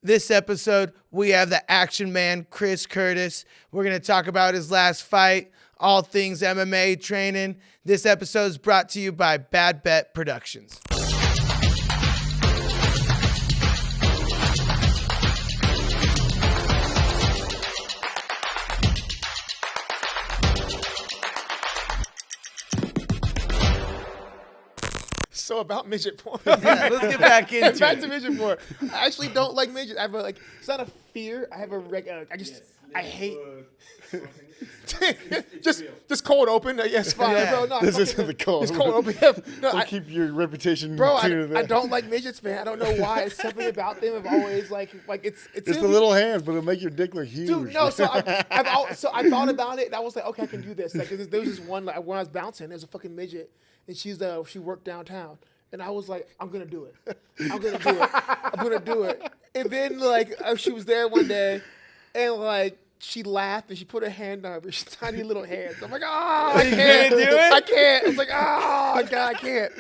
This episode, we have the action man, Chris Curtis. We're going to talk about his last fight, all things MMA training. This episode is brought to you by Bad Bet Productions. So about midget porn. Yeah, let's get back into back it. to midget porn. I actually don't like midgets. I have it's not a fear. I have I hate. just cold open. Yes, fine, Yeah. bro. No, This isn't the cold. It's cold open. Yeah. No, We'll keep your reputation bro, clear than I that. don't like midgets, man. I don't know why. It's something about them. I've always it's It's the little hands, but it'll make your dick look huge. Dude, no. So I thought about it, and I was like, okay, I can do this. Like, there was this one when I was bouncing. There's a fucking midget, and she worked downtown, and I was like, I'm gonna do it. I'm gonna do it. And then she was there one day, and she laughed and she put her hand on her tiny little hands. I'm like, I can't do it? I can't. I was like, God, I can't.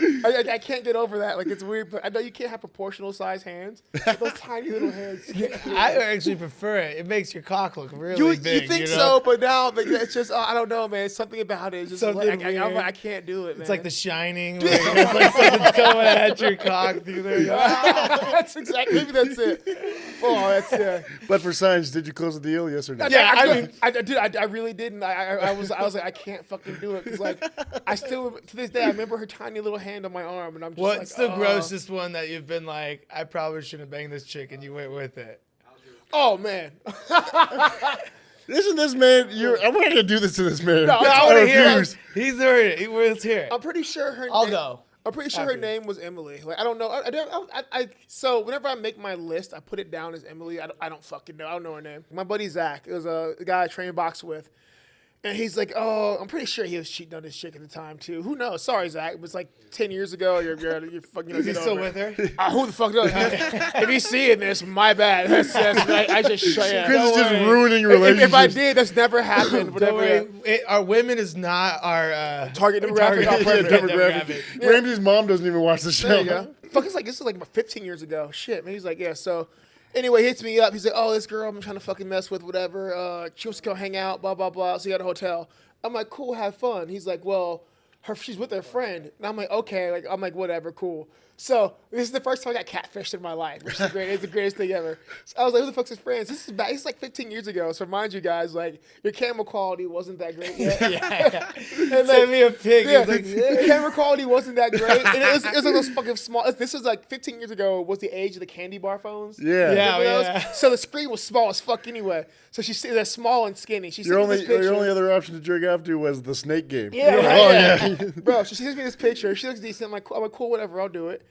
I can't get over that. Like, it's weird, but I know you can't have proportional size hands. But those tiny little hands. I actually prefer it. It makes your cock look really big. You think know? so, but now it's just I don't know, man. It's something about it. It's just Something I'm weird. like, I can't do it, man. It's like The Shining, where it's like something's coming at your cock through there. That's exactly. Maybe that's it. Oh, that's it. But for science, did you close the deal? Yes or no? Yeah, I did. I really didn't. I was like, I can't fucking do it because I still to this day I remember her tiny little hand on my arm, and I'm just What's like, the grossest one that you've been like, I probably shouldn't have banged this chick, and you went with it? Oh man. Isn't this man? I'm not gonna do this to this man. No, I want to hear refuse. it. He's heard it. Let's hear it. I'm pretty sure her. I'll go. I'm pretty sure her name was Emily. I don't know. So whenever I make my list, I put it down as Emily. I don't fucking know. I don't know her name. My buddy Zach, it was a guy I trained box with. And he's like, oh, I'm pretty sure he was cheating on this chick at the time, too. Who knows? Sorry, Zach. It was like 10 years ago. You're fucking Is he still with her? Who the fuck knows? If he's seeing this, my bad. I just shut up. Chris is just ruining If relationships. I did, that's never happened. Don't worry. Our women is not our Target demographic. Demographic. Ramsey's mom doesn't even watch the show. There you go. Fuck, this is like 15 years ago. Shit, man. He's like, yeah, so... Anyway, he hits me up. He's like, oh, this girl I'm trying to fucking mess with, whatever. She wants to go hang out, blah, blah, blah. So he got a hotel. I'm like, cool, have fun. He's like, well, she's with her friend. And I'm like, okay. I'm like, whatever, cool. So this is the first time I got catfished in my life, which is great. It's the greatest thing ever. So I was like, who the fuck's his friends? This is back. It's like 15 years ago. So mind you guys, your camera quality wasn't that great yet. yeah. And send me a pic. Yeah, Like, the camera quality wasn't that great. And it was like those fucking small. This was like 15 years ago. Was the age of the candy bar phones? Yeah. Remember those? yeah. So the screen was small as fuck anyway. So they're small and skinny. She Your sent me this picture. only other option to jerk off to was the snake game. Yeah, You're like, right, oh yeah. Bro, she sends me this picture. She looks decent. I'm like, cool, whatever, I'll do it.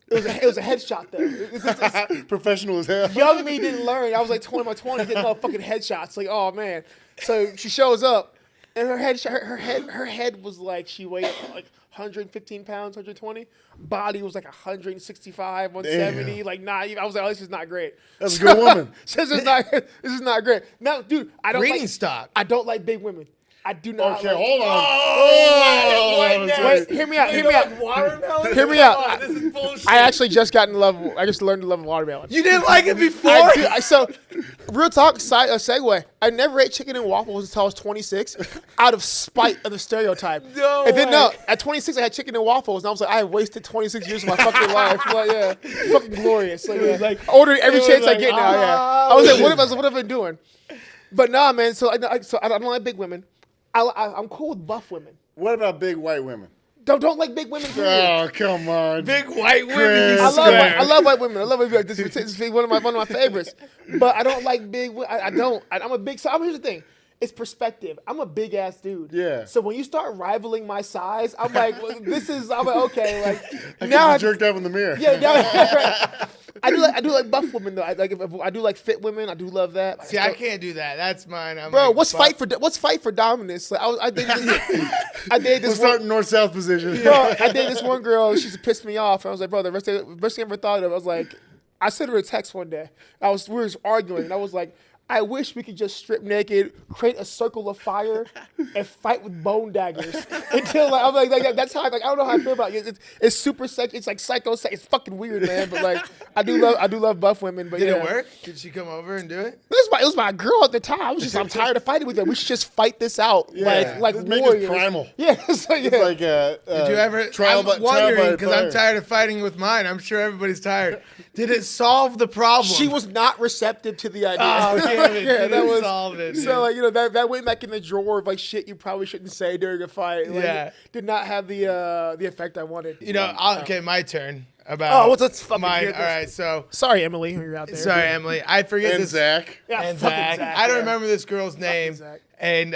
It was a headshot though. It's Professional as hell. young me didn't learn. I was like 20 in my 20s getting motherfucking headshots. Like, oh man. So she shows up, and her head was like she weighed like 115 pounds, 120. Body was like 165, 170. Damn. Like not even. I was like, oh, this is not great. That's a good woman. This is not great. Now, dude, I don't breeding stock. I don't like big women. I do not. Okay, like, hold on. Wait, hear me out. Watermelon? Hear me out. This is bullshit. I actually just learned to love watermelon. You didn't like it before? So, real talk, segue. I never ate chicken and waffles until I was 26 out of spite of the stereotype. No And then, way. at 26, I had chicken and waffles, and I was like, I have wasted 26 years of my fucking life. Like, yeah, fucking glorious. Like, yeah. like- I ordered every it was chance I like, get now, yeah. I was like, what have I been doing? But nah, man, so I don't like big women. I'm cool with buff women. What about big white women? Don't like big women. Oh, come on. Big white women. Chris. You I swear. love white women. I love white women. This is one of my favorites. But I don't like big. I'm a big. So here's the thing. It's perspective. I'm a big ass dude. Yeah. So when you start rivaling my size, I'm like, I'm like, okay, like Now now I jerked up in the mirror. yeah, now, I do like buff women though. I do like fit women. I do love that. See, I can't do that. That's mine. I'm Bro, like, what's fight for dominance? Like, I did We'll this start one. in north-south position. Bro, I dated this one girl. She pissed me off. And I was like, bro, the best thing I ever thought of. I was like, I sent her a text one day. We were arguing, and I was like, I wish we could just strip naked, create a circle of fire, and fight with bone daggers until like, I'm like that's how I don't know how I feel about it. It's super sex. It's like psycho sex. It's fucking weird, man. But like I do love buff women. But Did yeah. it work? Did she come over and do it? It was my girl at the time. I'm tired of fighting with her. We should just fight this out like Let's make warriors. it primal. Yeah, so, yeah. It's like Did you ever? I'm wondering because I'm tired of fighting with mine. I'm sure everybody's tired. Did it solve the problem? She was not receptive to the idea. Oh, damn it. Yeah, that was solve it. so like that went back in the drawer of like shit you probably shouldn't say during a fight. Like, Yeah. did not have the effect I wanted. Okay, my turn. About let's fucking mine. hear All this. right, so Sorry, Emily, you're out there. sorry, Emily. I forget And this. Zach. Yeah, And fucking Zach. Zach, I don't yeah. remember this girl's name. Zach. And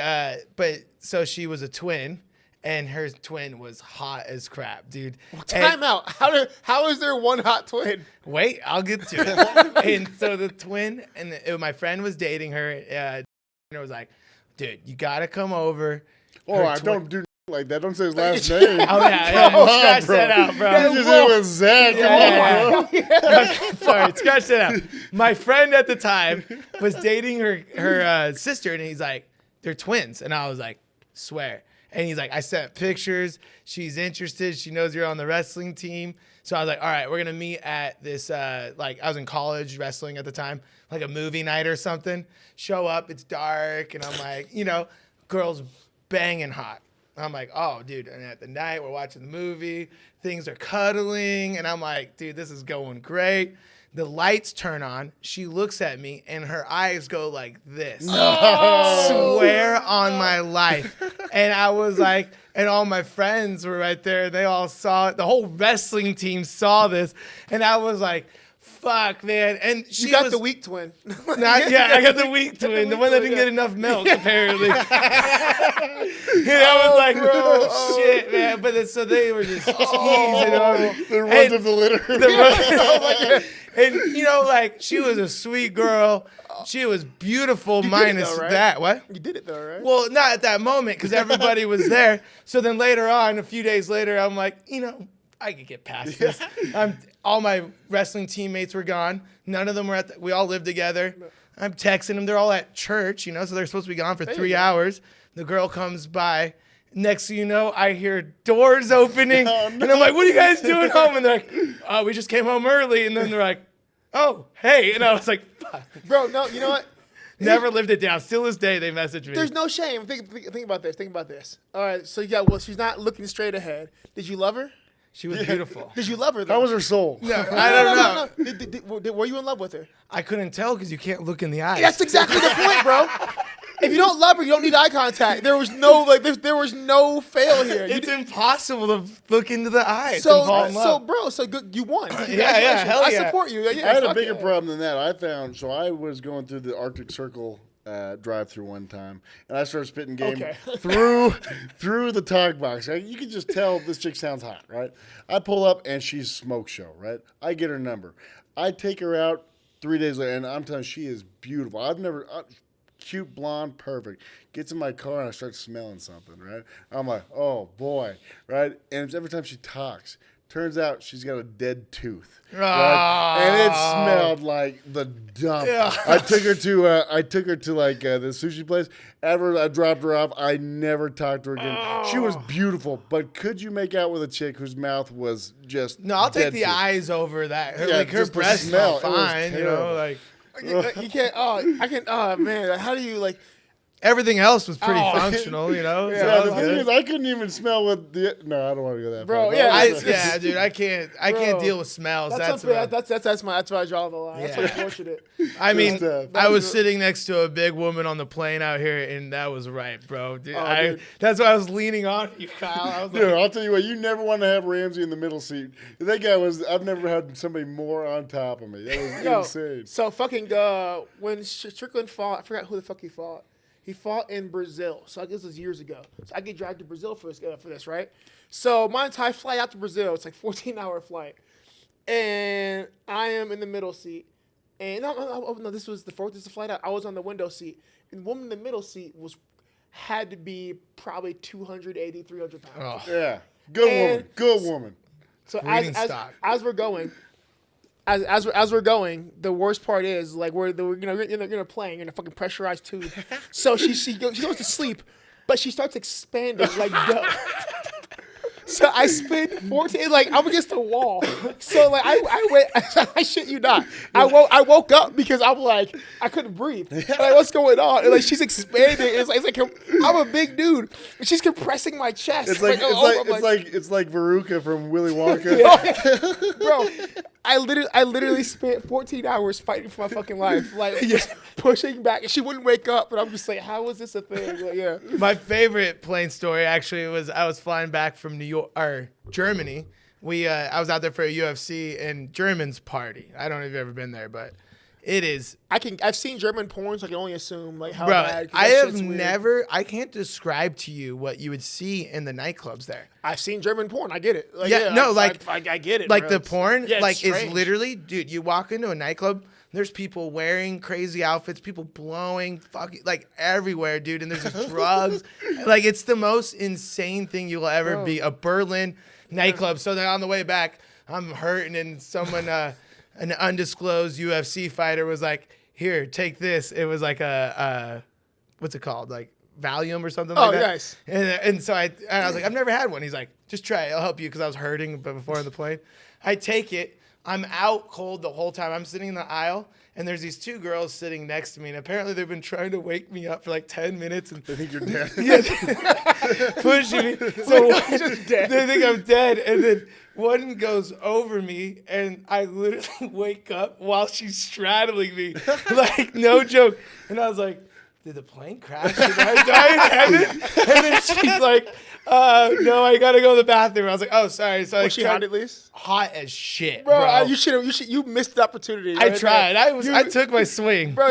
but so she was a twin, and her twin was hot as crap, dude. Time out. How is there one hot twin? Wait, I'll get to it. And so the twin and my friend was dating her. And it was like, dude, you gotta come over. Oh, Her I twin- don't do like that. Don't say his last name. Oh yeah, Come on, scratch bro. that out, bro. You just did it with Zach. Come on, bro. Sorry, scratch that out. My friend at the time was dating her sister, and he's like, they're twins, and I was like, swear. And he's like, I sent pictures. She's interested. She knows you're on the wrestling team. So I was like, all right, we're gonna meet at this. Like I was in college wrestling at the time, like a movie night or something. Show up, it's dark, and I'm like, girls banging hot. I'm like, oh, dude. And at the night, we're watching the movie. Things are cuddling. And I'm like, dude, this is going great. The lights turn on. She looks at me, and her eyes go like this. Swear on my life. And I was like, and all my friends were right there. They all saw it. The whole wrestling team saw this. And I was like, fuck, man. And she You got was the weak twin. I got the weak twin, the one that didn't get enough milk, apparently. And I was like, oh, shit, man. But then, so they were just teasing on me. The runt of the litter. And, like, she was a sweet girl. She was beautiful, did it minus though, right? that. What? You did it though, right? Well, not at that moment, because everybody was there. So then later on, a few days later, I'm like, I could get past this. All my wrestling teammates were gone. None of them were we all lived together. I'm texting them. They're all at church, so they're supposed to be gone for 3 hours. The girl comes by. Next thing you know, I hear doors opening. And I'm like, what are you guys doing home? And they're like, oh, we just came home early. And then they're like, oh, hey. And I was like, fuck. Bro, no, you know what? Never lived it down. Still this day, they message me. There's no shame. Think about this. Think about this. All right, so she's not looking straight ahead. Did you love her? She was beautiful. Did you love her though? How was her soul? No, I don't know. No. Were you in love with her? I couldn't tell because you can't look in the eyes. That's exactly the point, bro. If you don't love her, you don't need eye contact. There was no fail here. It's impossible to look into the eyes and fall in love. So good, you won. Yeah, hell I yeah. support you. Yeah, I had a fuck bigger yeah. problem than that. I was going through the Arctic Circle drive-through one time, and I started spitting game through the talk box. Right? You can just tell this chick sounds hot, right? I pull up, and she's smoke show, right? I get her number. I take her out 3 days later, and I'm telling you, she is beautiful. Cute, blonde, perfect. Gets in my car, and I start smelling something, right? I'm like, oh, boy, right? And it's every time she talks. Turns out she's got a dead tooth, right? And it smelled like the dump. Yeah. I took her to like the sushi place. After I dropped her off, I never talked to her again. She was beautiful, but could you make out with a chick whose mouth was just No, I'll take dead the tooth? eyes over that. Her, Yeah, like her just the breasts smell. smell It was fine, terrible. like You can't. I can. Oh man, how do you like? everything else was pretty Oh. functional, so Yeah, that the was thing good. is, I couldn't even smell with the. No, I don't want to go that Bro, far. yeah, Dude, I can't Bro, deal with smells. That's That's unfair. about- That's why I draw the line. That's Yeah. unfortunate. I mean, Just, I was sitting next to a big woman on the plane out here, and that was right, bro. Dude, Dude. That's why I was leaning on you, Kyle. I was Dude, like, I'll tell you what, you never want to have Ramsey in the middle seat. That guy I've never had somebody more on top of me. That was Yo, insane. so fucking when Strickland fought, I forgot who the fuck he fought. He fought in Brazil. So I guess it was years ago. So I get dragged to Brazil for this, right? So my entire flight out to Brazil, it's like 14-hour flight. And I am in the middle seat. And no, this was the flight out. I was on the window seat. And the woman in the middle seat had to be probably 280, 300 pounds. oh, Yeah. Good woman. And- Good woman. So Breeding stock. as we're going, as we're going, the worst part is like you're in a plane, you're in a fucking pressurized tube. So she goes to sleep, but she starts expanding like dough. So I spent 14, like I'm against the wall. So like I went, I shit you not. I woke up because I'm like, I couldn't breathe. Like, what's going on? And like she's expanding. It's like I'm a big dude. And she's compressing my chest. It's like Veruca from Willy Wonka. Bro, I literally spent 14 hours fighting for my fucking life, like pushing back, and she wouldn't wake up. And I'm just like, how is this a thing? Like, yeah. My favorite plane story actually was I was flying back from New York or Germany. I was out there for a UFC and Germans party. I don't know if you've ever been there, but it is. I've seen German porn, so I can only assume like how bro, bad. I have never. I can't describe to you what you would see in the nightclubs there. I've seen German porn. I get it. Like, I get it. Like bro. the porn, like it's it's literally, dude. You walk into a nightclub. There's people wearing crazy outfits, people blowing, fucking like everywhere, dude. And there's just drugs. Like it's the most insane thing you'll ever be. A Berlin nightclub. So then on the way back, I'm hurting, and someone, an undisclosed UFC fighter, was like, "Here, take this." It was like a what's it called, like Valium or something like that. Oh, nice. And so I was like, "I've never had one." He's like, "Just try it. I'll help you," because I was hurting before on the plane. I take it. I'm out cold the whole time. I'm sitting in the aisle, and there's these two girls sitting next to me, and apparently they've been trying to wake me up for like 10 minutes. And they think you're dead. Pushing me. So they think I'm dead, and then one goes over me, and I literally wake up while she's straddling me. Like, no joke. And I was like, did the plane crash? Did I die in heaven? And then she's like, no, I gotta go to the bathroom. I was like, oh, sorry. So was she hot at least? Hot as shit, bro. You missed the opportunity. I tried. I took my swing, bro.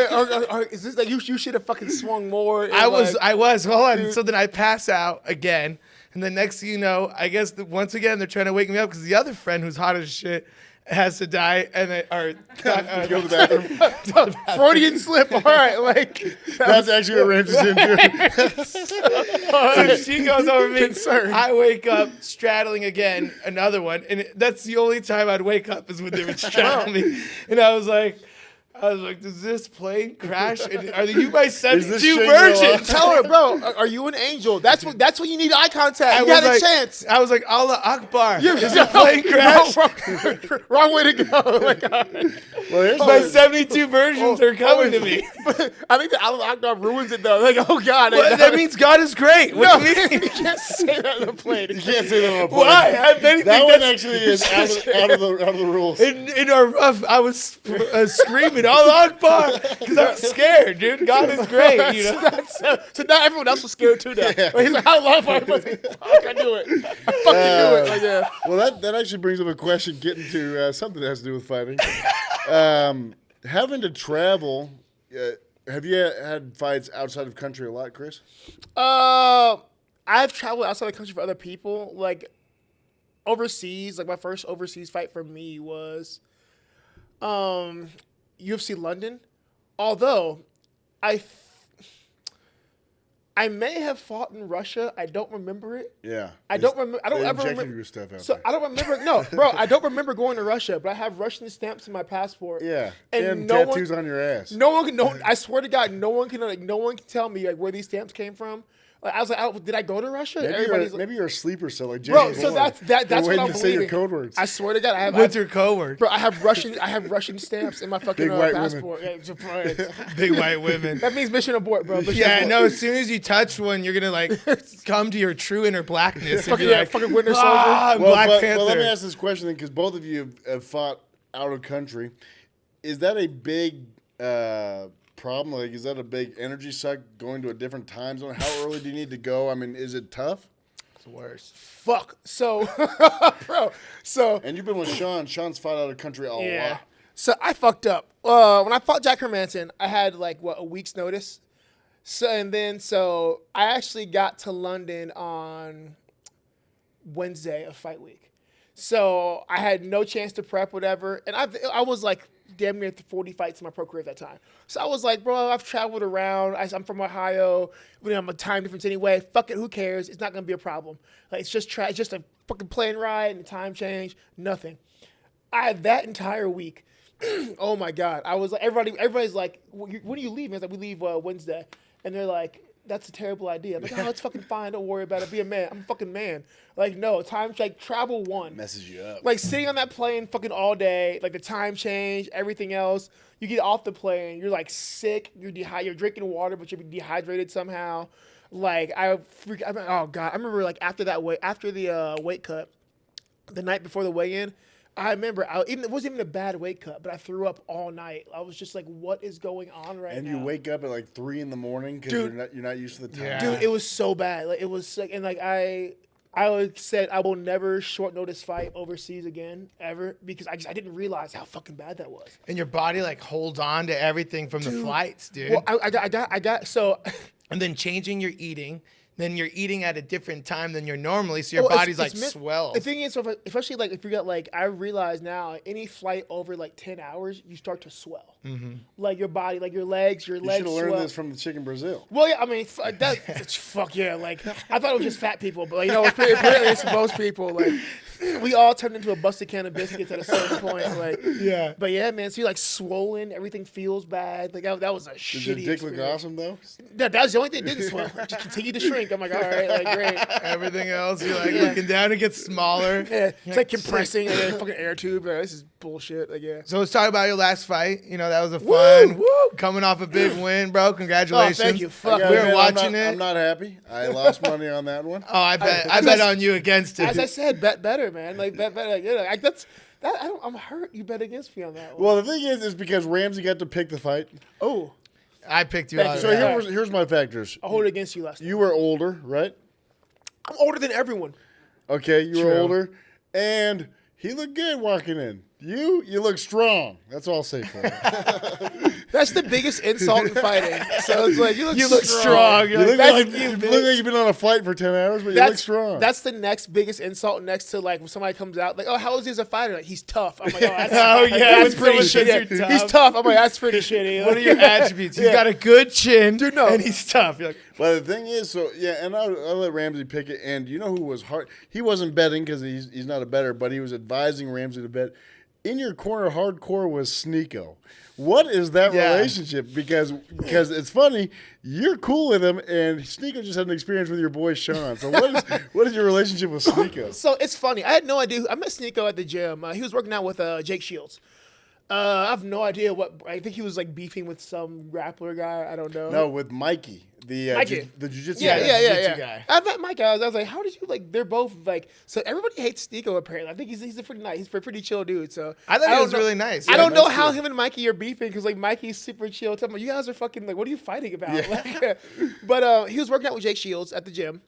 Is this like you should have fucking swung more? I was. Hold on. Dude. So then I pass out again, and the next thing you know, I guess once again they're trying to wake me up because the other friend who's hot as shit has to die, and go to the bathroom. Freudian slip. All right, like that's actually what Ramsey's into. So she goes over me. I wake up straddling again, another one, and that's the only time I'd wake up is when they would straddle me, and I was like, does this plane crash? And are you my 72 virgin? Tell her, bro, are you an angel? That's when you need eye contact. You had a chance. I was like, Allah Akbar. Is the plane crash? Wrong way to go. Like, my 72 virgins are coming to me. But I think the Allah Akbar ruins it, though. Like, oh, God. Well, that means God is great. What do you mean? You can't say that on a plane. You can't say that on a plane. Why? That one actually is out of the rules. In our rough, I was screaming, Allah Akbar, because I was scared, dude. God is great, you know. So now everyone else was scared too. Now he's like, Allah Akbar. Fuck, I knew it. I fucking knew it. Like, yeah. Well, that actually brings up a question getting to something that has to do with fighting. Having to travel. Have you had fights outside of country a lot, Chris? I've traveled outside the country for other people, like overseas. Like my first overseas fight for me was UFC London, although I may have fought in Russia. I don't remember it. Yeah, I don't remember. I don't ever remember. Your stuff out so there. I don't remember. No, bro, I don't remember going to Russia, but I have Russian stamps in my passport. Yeah, and no tattoos on your ass. No one can. I swear to God, no one can tell me like where these stamps came from. Like, I was like, did I go to Russia? Maybe you're a sleeper cell, like bro. So that's what I'm believing. Say your code words. I swear to God, I have. What's your code word? Bro, I have Russian stamps in my fucking passport. Big white women. That means mission abort, bro. No. As soon as you touch one, you're gonna like come to your true inner blackness. Fucking Winter Soldier. Black Panther. Well, let me ask this question then, because both of you have fought out of country. Is that a big problem? Like, is that a big energy suck going to a different time zone? How early do you need to go? I mean, is it tough? It's the worst. Fuck. So, bro. So. And you've been with Sean. Sean's fought out of country a lot. So I fucked up. When I fought Jack Hermanson, I had a week's notice. So I actually got to London on Wednesday of fight week. So I had no chance to prep, whatever. And I was like damn near 40 fights in my pro career at that time. So I was like, bro, I've traveled around. I'm from Ohio. I'm a time difference anyway. Fuck it, who cares? It's not going to be a problem. Like, it's just a fucking plane ride and a time change. Nothing. I had that entire week. Oh my God. I was like, everybody's like, when do you leave? I was like, we leave Wednesday. And they're like, that's a terrible idea. I'm like, oh, it's fucking fine. Don't worry about it. Be a man. I'm a fucking man. Like, no, time's like travel one. Messes you up. Like sitting on that plane fucking all day, like the time change, everything else. You get off the plane, you're like sick, you're drinking water, but you're dehydrated somehow. Like oh God, I remember like after the weight cut, the night before the weigh-in, I remember it wasn't even a bad weight cut, but I threw up all night. I was just like, what is going on right now? And you wake up at like 3 a.m. because you're not used to the time. Yeah. Dude, it was so bad. Like it was like, and like I said I will never short notice fight overseas again ever because I didn't realize how fucking bad that was. And your body like holds on to everything from the flights, dude. Well, I got so. And then changing your eating. Then you're eating at a different time than you're normally, so your body's like swells. The thing is, so especially like if you got like, I realize now, any flight over like 10 hours, you start to swell. Mm-hmm. Like your body, like your legs You should have swell. learned this from the chick in Brazil. Well, yeah, I mean, fuck yeah. Like I thought it was just fat people, but like, apparently it's most people. Like we all turned into a busted can of biscuits at a certain point. Like Yeah. But yeah, man. So you're like swollen. Everything feels bad. Like that was a Did shitty. your dick look experience. awesome though? That was the only thing that didn't swell. It just continued to shrink. I'm like, all right, like great. Everything else, you're like looking down, it gets smaller. Yeah, it's like compressing like a fucking air tube. This is bullshit. Like, yeah. So let's talk about your last fight. You know, that was a fun. Woo! Coming off a big win, bro. Congratulations. Oh, thank you. Fuck. Yeah, we were man, watching I'm it. not happy. I lost money on that one. Oh, I bet on you against As I it. said, bet better, man. Like bet better. Like, you know, I'm hurt. You bet against me on that one. Well, the thing is because Ramsey got to pick the fight. Oh, I picked you Thank out. you. So Yeah. here's my factors. I'll hold it against you last time. You were older, right? I'm older than everyone. Okay, you were True. older, and he looked good walking in. You look strong. That's all I'll say for you. That's the biggest insult in fighting. So it's like, you look strong. You You're look like, like "Fuck you, you bitch." look like you've been on a flight for 10 hours, but you look strong. That's the next biggest insult next to like when somebody comes out like, oh, how is he as a fighter? Like, he's tough. I'm like, oh, that's, Oh, yeah, that's when pretty someone says shitty. you're He's tough. tough. I'm like, that's pretty shitty. What are your attributes? He's got a good chin, Dude, no. and he's tough. You're like, But the thing is, so yeah, and I'll let Ramsey pick it. And you know who was hard? He wasn't betting because he's not a bettor, but he was advising Ramsey to bet. In your corner, hardcore was Sneeko. What is that relationship? Because it's funny, you're cool with him, and Sneeko just had an experience with your boy Sean. So what is your relationship with Sneeko? So it's funny. I had no idea. I met Sneeko at the gym. He was working out with Jake Shields. I have no idea what. I think he was like beefing with some grappler guy. I don't know. No, with Mikey, the Mikey. the jiu-jitsu Yeah, guy. yeah. guy. I met Mike. I was like, how did you like? They're both like. So everybody hates Sneeko apparently. I think he's a pretty nice. He's a pretty chill dude. So I thought he don't was know- really nice. I Yeah, don't know that's how true. him and Mikey are beefing because like Mikey's super chill. Tell me, you guys are fucking like, what are you fighting about? Like, but he was working out with Jake Shields at the gym,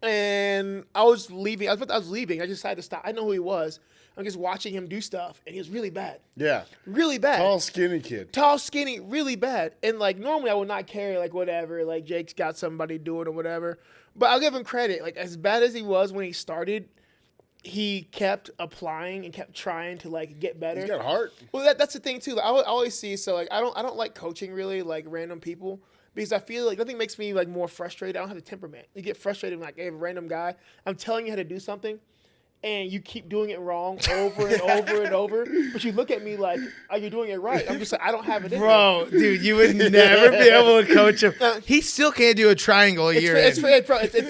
and I was leaving. I was leaving. I just decided to stop. I know who he was. I'm just watching him do stuff, and he was really bad. Yeah. Really bad. Tall, skinny kid. Tall, skinny, really bad. And like normally I would not care like whatever, like Jake's got somebody doing or whatever. But I'll give him credit. Like as bad as he was when he started, he kept applying and kept trying to like get better. He's got heart. Well, that's the thing too. Like, I always see. So like I don't like coaching really like random people because I feel like nothing makes me like more frustrated. I don't have the temperament. You get frustrated when, like a random guy. I'm telling you how to do something. And you keep doing it wrong over and over and over. But you look at me like, are you doing it right? I'm just like, I don't have it in me. Bro, dude, you would never be able to coach him. He still can't do a triangle a year in.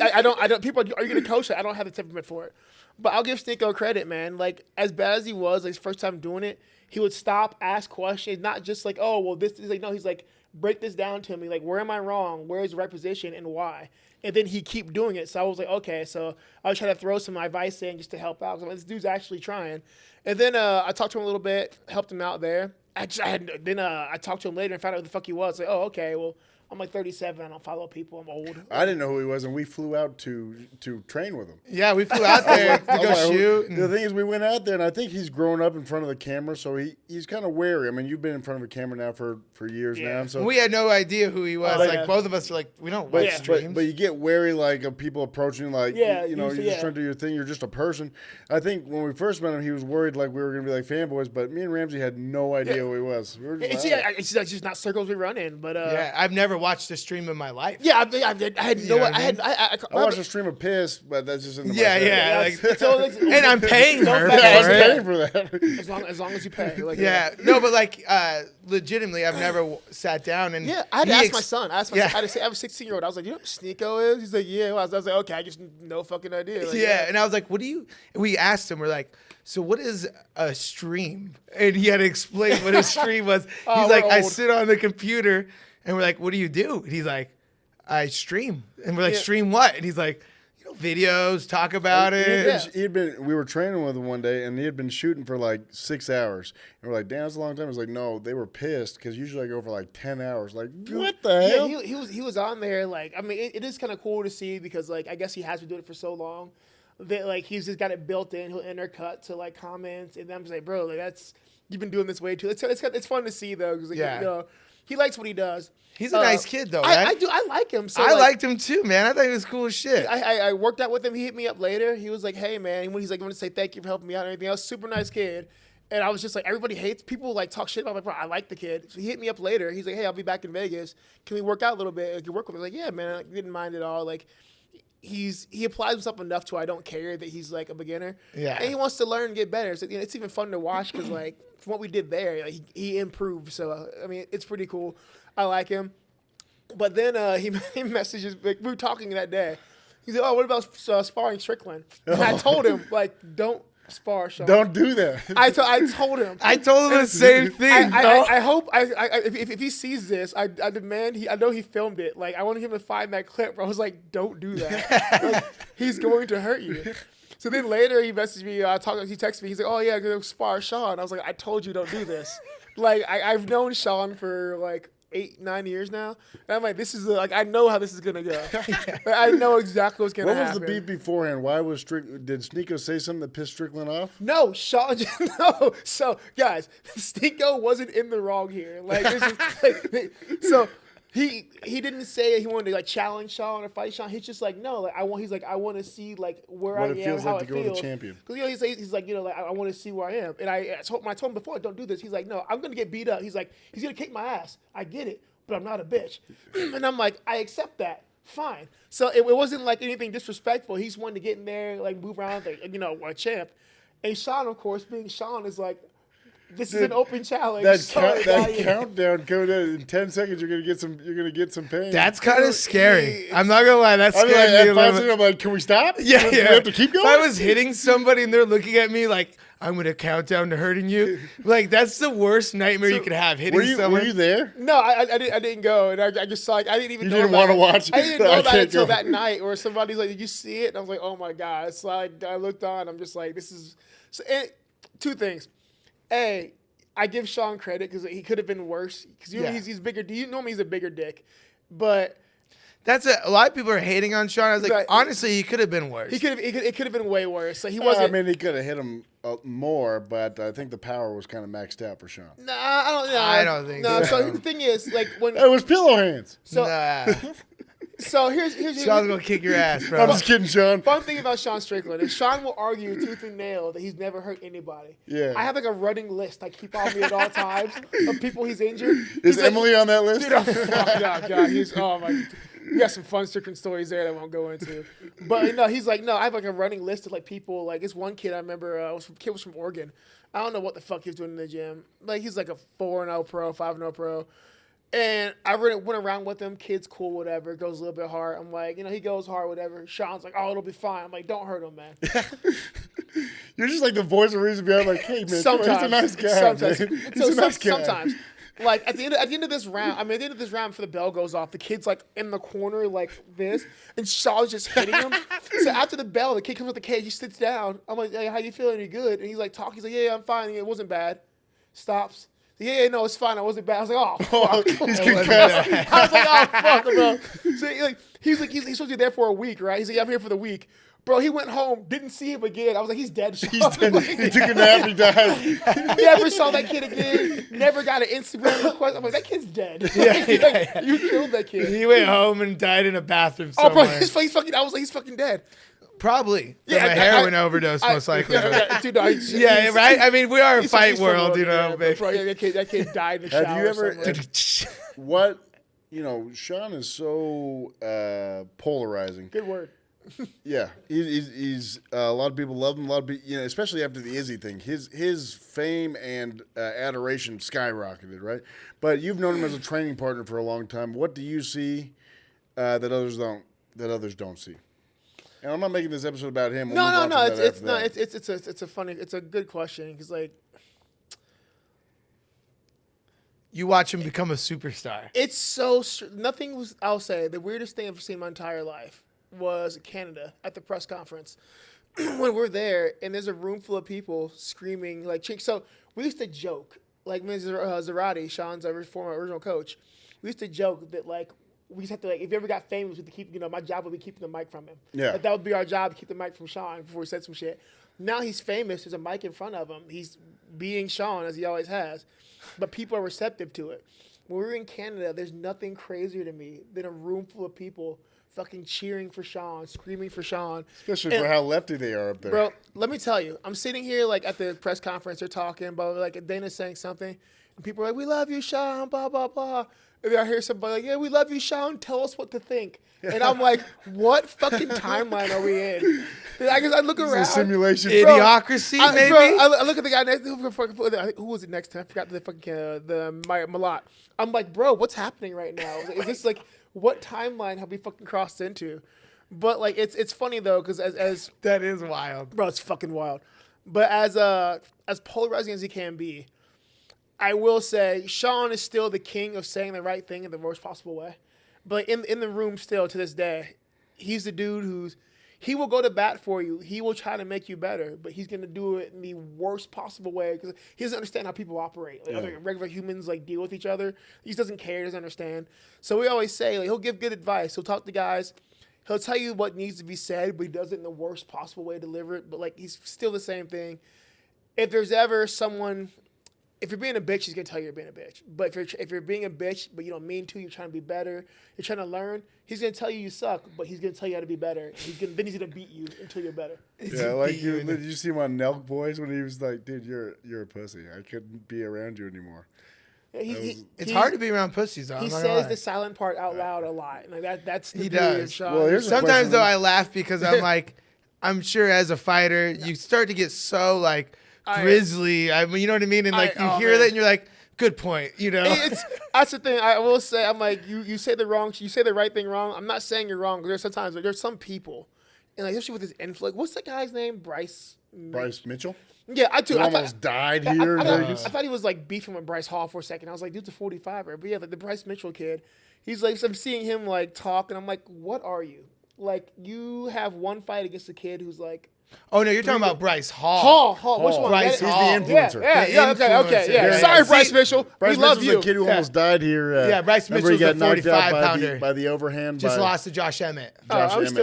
I don't. People, are you gonna coach it? I don't have the temperament for it. But I'll give Sneeko credit, man. Like as bad as he was, like his first time doing it, he would stop, ask questions, not just like, oh, well, this is like, no, he's like, break this down to me. Like, where am I wrong? Where is the right position and why? And then he keep doing it. So I was like, okay. So I was trying to throw some advice in just to help out. 'Cause I'm like, this dude's actually trying. And then I talked to him a little bit, helped him out there. I talked to him later and found out who the fuck he was. Like, oh, okay. Well, I'm like 37. I don't follow people. I'm old. I didn't know who he was, and we flew out to train with him. Yeah, we flew out there to I was go like, shoot. The thing is, we went out there, and I think he's grown up in front of the camera, so he's kind of wary. I mean, you've been in front of a camera now for years Yeah. now, so We had no idea who he was. Oh, like yeah. both of us are like, we don't But, watch streams. but you get wary like of people approaching like Yeah, you know you you're see- just trying to do your thing, you're just a person. I think when we first met him he was worried like we were gonna be like fanboys, but me and Ramsey had no idea who he was. We were just It's, like, it's just not circles we run in. But yeah, I've never watched a stream of my life. Yeah, I had no. I watched a stream of piss, but that's just in the Yeah. like, And I'm paying her for I was it. paying for that. as long as you pay. Like, Yeah, no, but like legitimately, I've never sat down and I had to ask my son. I asked my son. I have a 16-year-old. I was like, you know what Sneeko is? He's like, yeah. I was like, okay, I just no fucking idea. Like, and I was like, we asked him, we're like, so what is a stream? And he had to explain what a stream was. He's like, I sit on the computer, and we're like, what do you do? And he's like, I stream. And we're like, stream what? And he's like, videos, talk about it. We were training with him one day, and he had been shooting for like 6 hours. And we're like, damn, that's a long time. He was like, no, they were pissed because usually I go for like 10 hours. Like, what the hell? Yeah, he was on there. Like, I mean, it is kind of cool to see because like I guess he has been doing it for so long that like he's just got it built in. He'll intercut to like comments, and I'm just like, bro, like you've been doing this way too. It's fun to see though because like, he likes what he does. He's a nice kid though, right? I like him. So I liked him too, man. I thought he was cool as shit. I worked out with him. He hit me up later. He was like, hey man, he's like, I want to say thank you for helping me out and everything else. Super nice kid. And I was just like, everybody hates people like talk shit about me. Bro, I like the kid. So he hit me up later. He's like, hey, I'll be back in Vegas. Can we work out a little bit? Can you work with me? I was like, yeah, man. I didn't mind at all. Like, he applies himself enough to I don't care that he's like a beginner. Yeah. And he wants to learn and get better. So it's even fun to watch because like from what we did there, like, he improved. So I mean, it's pretty cool. I like him. But then he messages. Like, we were talking that day. He's like, oh, what about sparring Strickland? And I told him like, don't spar Sean. Don't do that. I told him. I told him the same thing. I hope if he sees this, I demand I know he filmed it. Like I want him to find that clip where I was like, don't do that. Like, he's going to hurt you. So then later he messaged me. He texted me. He's like, oh yeah, I'm gonna spar Sean. I was like, I told you don't do this. Like I've known Sean for like 8-9 years now, and I'm like, this is like I know how this is gonna go. I know exactly what's gonna happen. What was the beef beforehand? Why was did Sneeko say something that pissed Strickland off? No, Sean. No. So guys, Sneeko wasn't in the wrong here. Like, so he didn't say he wanted to like challenge Sean or fight Sean. He's just like, no, like I want to see like where I am, feels how like it to go feels. to champion. Because he's like, like I want to see where I am. And I told him before, don't do this. He's like, no, I'm gonna get beat up. He's like, he's gonna kick my ass. I get it, but I'm not a bitch. And I'm like, I accept that. Fine. So it wasn't like anything disrespectful. He's wanting to get in there, like move around, like, a champ. And Sean, of course, being Sean, is like, this is an open challenge. That countdown coming in 10 seconds, you're gonna get some pain. That's kind of scary. I'm not gonna lie, that's scary. I'm like, can we stop? Yeah. We have to keep going. If I was hitting somebody and they're looking at me like, I'm gonna count down to hurting you, like that's the worst nightmare you could have. Hitting someone. Were you there? No, I didn't go, and I just saw. Like, I didn't even. You didn't want to watch. I didn't know about it until that night, where somebody's like, "Did you see it?" And I was like, "Oh my god!" It's like I looked on. I'm just like, "This is." So, two things. A, I give Sean credit because he could have been worse. Because he's bigger. Do you know he's a bigger dick? But that's a lot of people are hating on Sean. I was like, honestly, he could have been worse. It could have been way worse. So he wasn't. I mean, he could have hit him more, but I think the power was kind of maxed out for Sean. Nah, I don't think so. So the thing is, like when it was pillow hands. So. So here's Sean's gonna kick your ass, bro. I'm just kidding, Sean. Fun thing about Sean Strickland is Sean will argue tooth and nail that he's never hurt anybody. Yeah. I have like a running list I keep on me at all times of people he's injured. Is Emily on that list? Dude, God, we got some fun Strickland stories there that I won't go into. But he's like, I have like a running list of like people. Like this one kid I remember, kid was from Oregon. I don't know what the fuck he was doing in the gym. Like he's like a 4-0 pro, 5-0 pro. And I went around with him. Kid's cool, whatever. Goes a little bit hard. I'm like, he goes hard, whatever. Sean's like, oh, it'll be fine. I'm like, don't hurt him, man. You're just like the voice of reason behind, like, hey, man, he's a nice guy. Sometimes. He's a nice guy. Sometimes. Like, at the end of this round, before the bell goes off, the kid's, like, in the corner like this, and Sean's just hitting him. So after the bell, the kid comes with the cage. He sits down. I'm like, hey, how you feeling? You good? And he's like, talking. He's like, yeah, I'm fine. It wasn't bad. Stops. Yeah, no, it's fine. I wasn't bad. I was like, oh, fuck. He's concussed. I was like, oh, fuck, bro. So he's supposed to be there for a week, right? He's like, I'm here for the week. Bro, he went home, didn't see him again. I was like, he's dead. He's dead. He took a nap, he died. Never saw that kid again. Never got an Instagram request. I'm like, that kid's dead. Yeah. You killed that kid. He went home and died in a bathroom somewhere. Oh, bro, he's fucking. I was like, he's fucking dead. Probably. From a heroin overdose, most likely. Dude, right? I mean, we are a fight world, that kid died in the shower. Have you ever... Sean is so polarizing. Good word. Yeah, he's a lot of people love him. A lot of people, especially after the Izzy thing, his fame and adoration skyrocketed, right? But you've known him as a training partner for a long time. What do you see that others don't see? And I'm not making this episode about him. No. It's a good question because like. You watch him become a superstar. It's so nothing was. I'll say the weirdest thing I've seen in my entire life was Canada at the press conference when we're there and there's a room full of people screaming like chink. So we used to joke like Mr. Zarate, Sean's former original coach. We used to joke that like we used to have to like if you ever got famous, we had to keep my job would be keeping the mic from him. Yeah, that would be our job to keep the mic from Sean before he said some shit. Now he's famous. There's a mic in front of him. He's being Sean as he always has, but people are receptive to it. When we were in Canada, there's nothing crazier to me than a room full of people fucking cheering for Sean, screaming for Sean. Especially for how lefty they are up there. Bro, let me tell you, I'm sitting here like at the press conference, they're talking, but like Dana's saying something, and people are like, "We love you, Sean," blah blah blah. And then I hear somebody like, "Yeah, we love you, Sean. Tell us what to think." And I'm like, "What fucking timeline are we in?" I guess I look around. It's a simulation. Idiocracy, maybe. I look at the guy next. Who was it next time? I forgot the fucking the Malat. I'm like, bro, what's happening right now? Is this like what timeline have we fucking crossed into? But like, it's funny though, because as that is wild, bro. It's fucking wild. But as polarizing as he can be, I will say Sean is still the king of saying the right thing in the worst possible way. But in the room still to this day, he's the dude he will go to bat for you. He will try to make you better, but he's going to do it in the worst possible way because he doesn't understand how people operate. Like other regular humans like deal with each other. He just doesn't care, doesn't understand. So we always say like he'll give good advice. He'll talk to guys. He'll tell you what needs to be said, but he does it in the worst possible way to deliver it. But like he's still the same thing. If there's ever someone, if you're being a bitch, he's gonna tell you you're being a bitch. But if you're being a bitch, but you don't mean to, you're trying to be better, you're trying to learn, he's gonna tell you suck, but he's gonna tell you how to be better. Then he's gonna beat you until you're better. Yeah, like did you see him on Nelk Boys when he was like, "Dude, you're a pussy. I couldn't be around you anymore." Yeah, it's hard to be around pussies, though. He says the silent part out loud a lot. Like that's the he does. does. Well, sometimes though I laugh because I'm like, I'm sure as a fighter you start to get so like grizzly. I mean, you know what I mean? And like you hear that and you're like, good point. That's the thing. I will say, I'm like, you say the right thing wrong. I'm not saying you're wrong. There's sometimes there's some people, and like especially with this influx. What's the guy's name? Bryce Mitchell. Yeah, I do. He almost died here in Vegas. I thought he was like beefing with Bryce Hall for a second. I was like, dude's a 45er. But yeah, like the Bryce Mitchell kid, he's like, so I'm seeing him like talk, and I'm like, what are you? Like, you have one fight against a kid who's like. Oh, no, you're talking about Bryce Hall. Which one? Bryce, he's the influencer. Yeah, okay. Yeah. Sorry, Bryce Mitchell. Bryce we love Mitchell's you. the kid who almost died here. Bryce Mitchell's the 45-pounder. By the overhand. Just lost to Josh Emmett.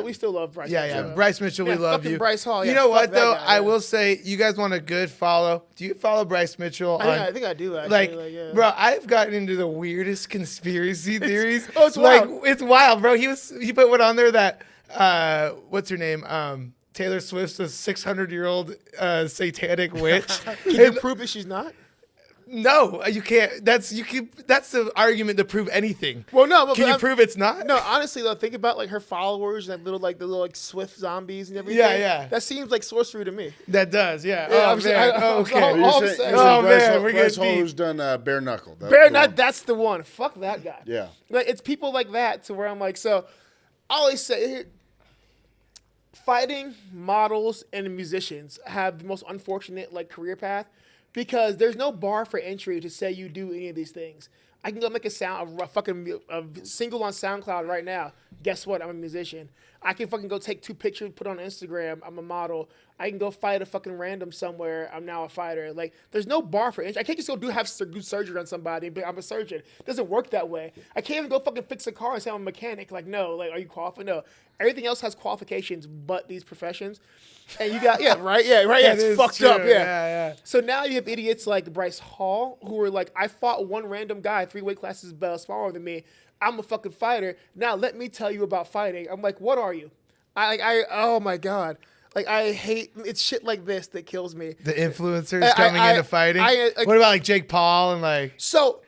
We still love Bryce Mitchell. Yeah. Bryce Mitchell, we love you. Bryce Hall, you know what, though? I will say, you guys want a good follow. Do you follow Bryce Mitchell? I think I do, actually. Bro, I've gotten into the weirdest conspiracy theories. It's wild. Like, it's wild, bro. He put one on there that, what's her name? Taylor Swift's a 600-year-old satanic witch. Can you prove that she's not? No, you can't. That's the argument to prove anything. Well, no, but can you prove it's not? No, honestly though, think about like her followers and the little Swift zombies and everything. Yeah. That seems like sorcery to me. That does, yeah. We're Bryce Hall who's done bare knuckle. That's the one. Fuck that guy. Yeah. Like it's people like that to where I'm like, so I always say. Fighting models and musicians have the most unfortunate career path because there's no bar for entry to say you do any of these things. I can go make a single on SoundCloud right now. Guess what? I'm a musician. I can fucking go take 2 pictures, put on Instagram. I'm a model. I can go fight a fucking random somewhere. I'm now a fighter. Like, there's no bar for entry. I can't just go do surgery on somebody, but I'm a surgeon. It doesn't work that way. I can't even go fucking fix a car and say I'm a mechanic. Like, no. Like, are you qualified? No. Everything else has qualifications but these professions. And you got, right. It's fucked true. up. Yeah. So now you have idiots like Bryce Hall who are like, I fought one random guy 3 weight classes smaller than me. I'm a fucking fighter. Now let me tell you about fighting. I'm like, what are you? Oh my God. Like, I hate, it's shit like this that kills me. The influencers coming into fighting? What about Jake Paul and So,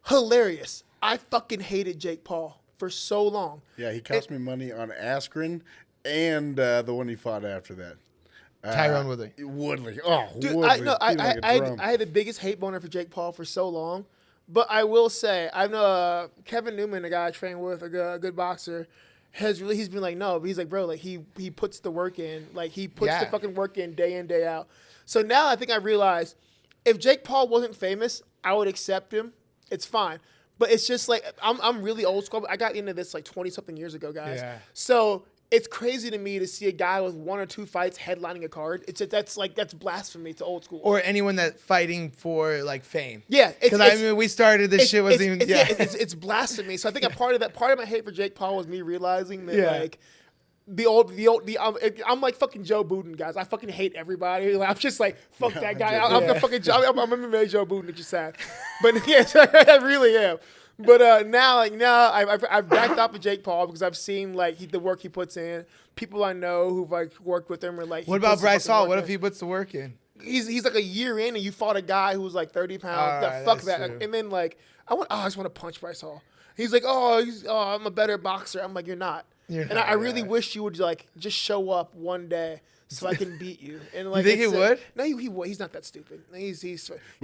hilarious. I fucking hated Jake Paul for so long. Yeah, he cost me money on Askren and the one he fought after that. Tyrone Woodley. Woodley. Oh, Dude, Woodley. I had the biggest hate boner for Jake Paul for so long. But I will say, I know Kevin Newman, a guy I train with, a good boxer, he's been like, no, but he's like, bro, like he puts the work in. Like he puts the fucking work in, day out. So now I think I realize if Jake Paul wasn't famous, I would accept him. It's fine. But it's just like, I'm really old school. I got into this like 20-something years ago, guys. Yeah. So it's crazy to me to see a guy with 1 or 2 fights headlining a card. That's blasphemy to old school. Or anyone that fighting for like fame. Yeah, because I mean, we started this shit wasn't even. It's blasphemy. So I think a part of my hate for Jake Paul was me realizing that like I'm like fucking Joe Budden, guys. I fucking hate everybody. Like, I'm just like fuck that guy. I'm the fucking I'm MMA Joe Budden. It's just sad, but yes, I really am. But now I've backed off of Jake Paul because I've seen like the work he puts in. People I know who've like worked with him are like. What about Bryce Hall? What if he puts the work in? He's like a year in and you fought a guy who was like 30 pounds. Right, fuck that. True. And then like I just want to punch Bryce Hall. He's like, I'm a better boxer. I'm like, you're not. I really wish you would like just show up one day so I can beat you. And like, you think he would? No, he would. He's not that stupid. We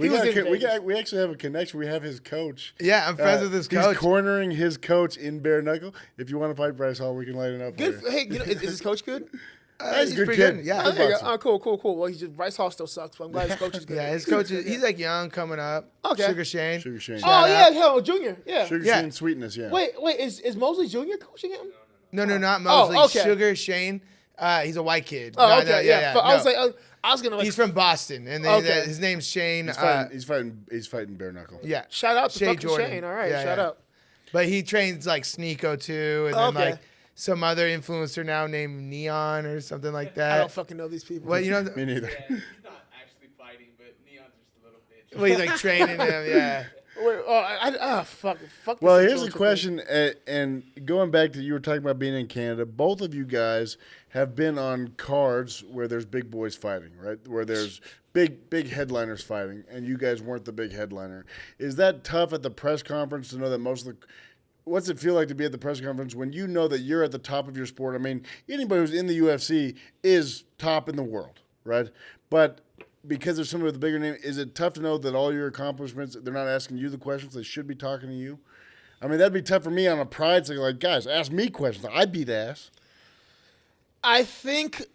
actually have a connection. We have his coach. Yeah, I'm friends with his coach. He's cornering his coach in bare knuckle. If you want to fight Bryce Hall, we can light it up. Good. Hey, is his coach good? He's a good pretty kid. good. Yeah. Cool. Well, Bryce Hall still sucks, but I'm glad his coach is good. Yeah, his coach he's like young, coming up. Okay. Sugar Shane. Oh yeah, hell, Junior. Yeah. Sugar Shane Sweetness. Yeah. Wait, is Mosley Jr. coaching him? No, not Mosley. Oh, okay. Sugar Shane. He's a white kid. Oh, okay, yeah. I was like, I was gonna like. He's from Boston, and his name's Shane. He's fighting bare knuckle. Yeah. Shout out to Shea fucking Jordan. Shane. All right, Yeah, shout out. But he trains like Sneeko too, and then like some other influencer now named Neon or something like that. I don't fucking know these people. Well, you know, Me neither. Yeah, he's not actually fighting, but Neon's just a little bitch. well, he's like training him. Yeah. Wait, fuck. Well, here's a question, and going back to you were talking about being in Canada. Both of you guys have been on cards where there's big boys fighting, right? Where there's big headliners fighting, and you guys weren't the big headliner. Is that tough at the press conference to know that most of the what's it feel like to be at the press conference when you know that you're at the top of your sport? I mean, anybody who's in the UFC is top in the world, right? But because there's somebody with a bigger name, is it tough to know that all your accomplishments, they're not asking you the questions, they should be talking to you? I mean, that'd be tough for me on a pride thing. Like, guys, ask me questions. I beat ass. I think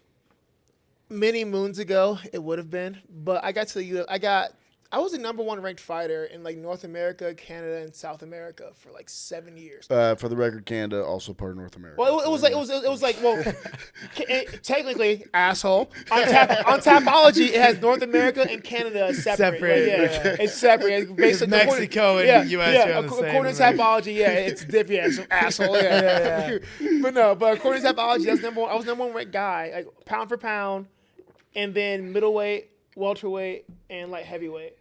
many moons ago it would have been, but I got to the I was the number 1 ranked fighter in like North America, Canada, and South America for like 7 years. For the record, Canada also part of North America. Well, it was like technically, asshole. On Tapology, it has North America and Canada separate. Like, it's separate. It's basically Mexico and the US. Yeah, according to Tapology, it's different. Yeah, asshole. Yeah. But according to Tapology, I was number 1 ranked guy, like pound for pound, and then middleweight, welterweight, and light heavyweight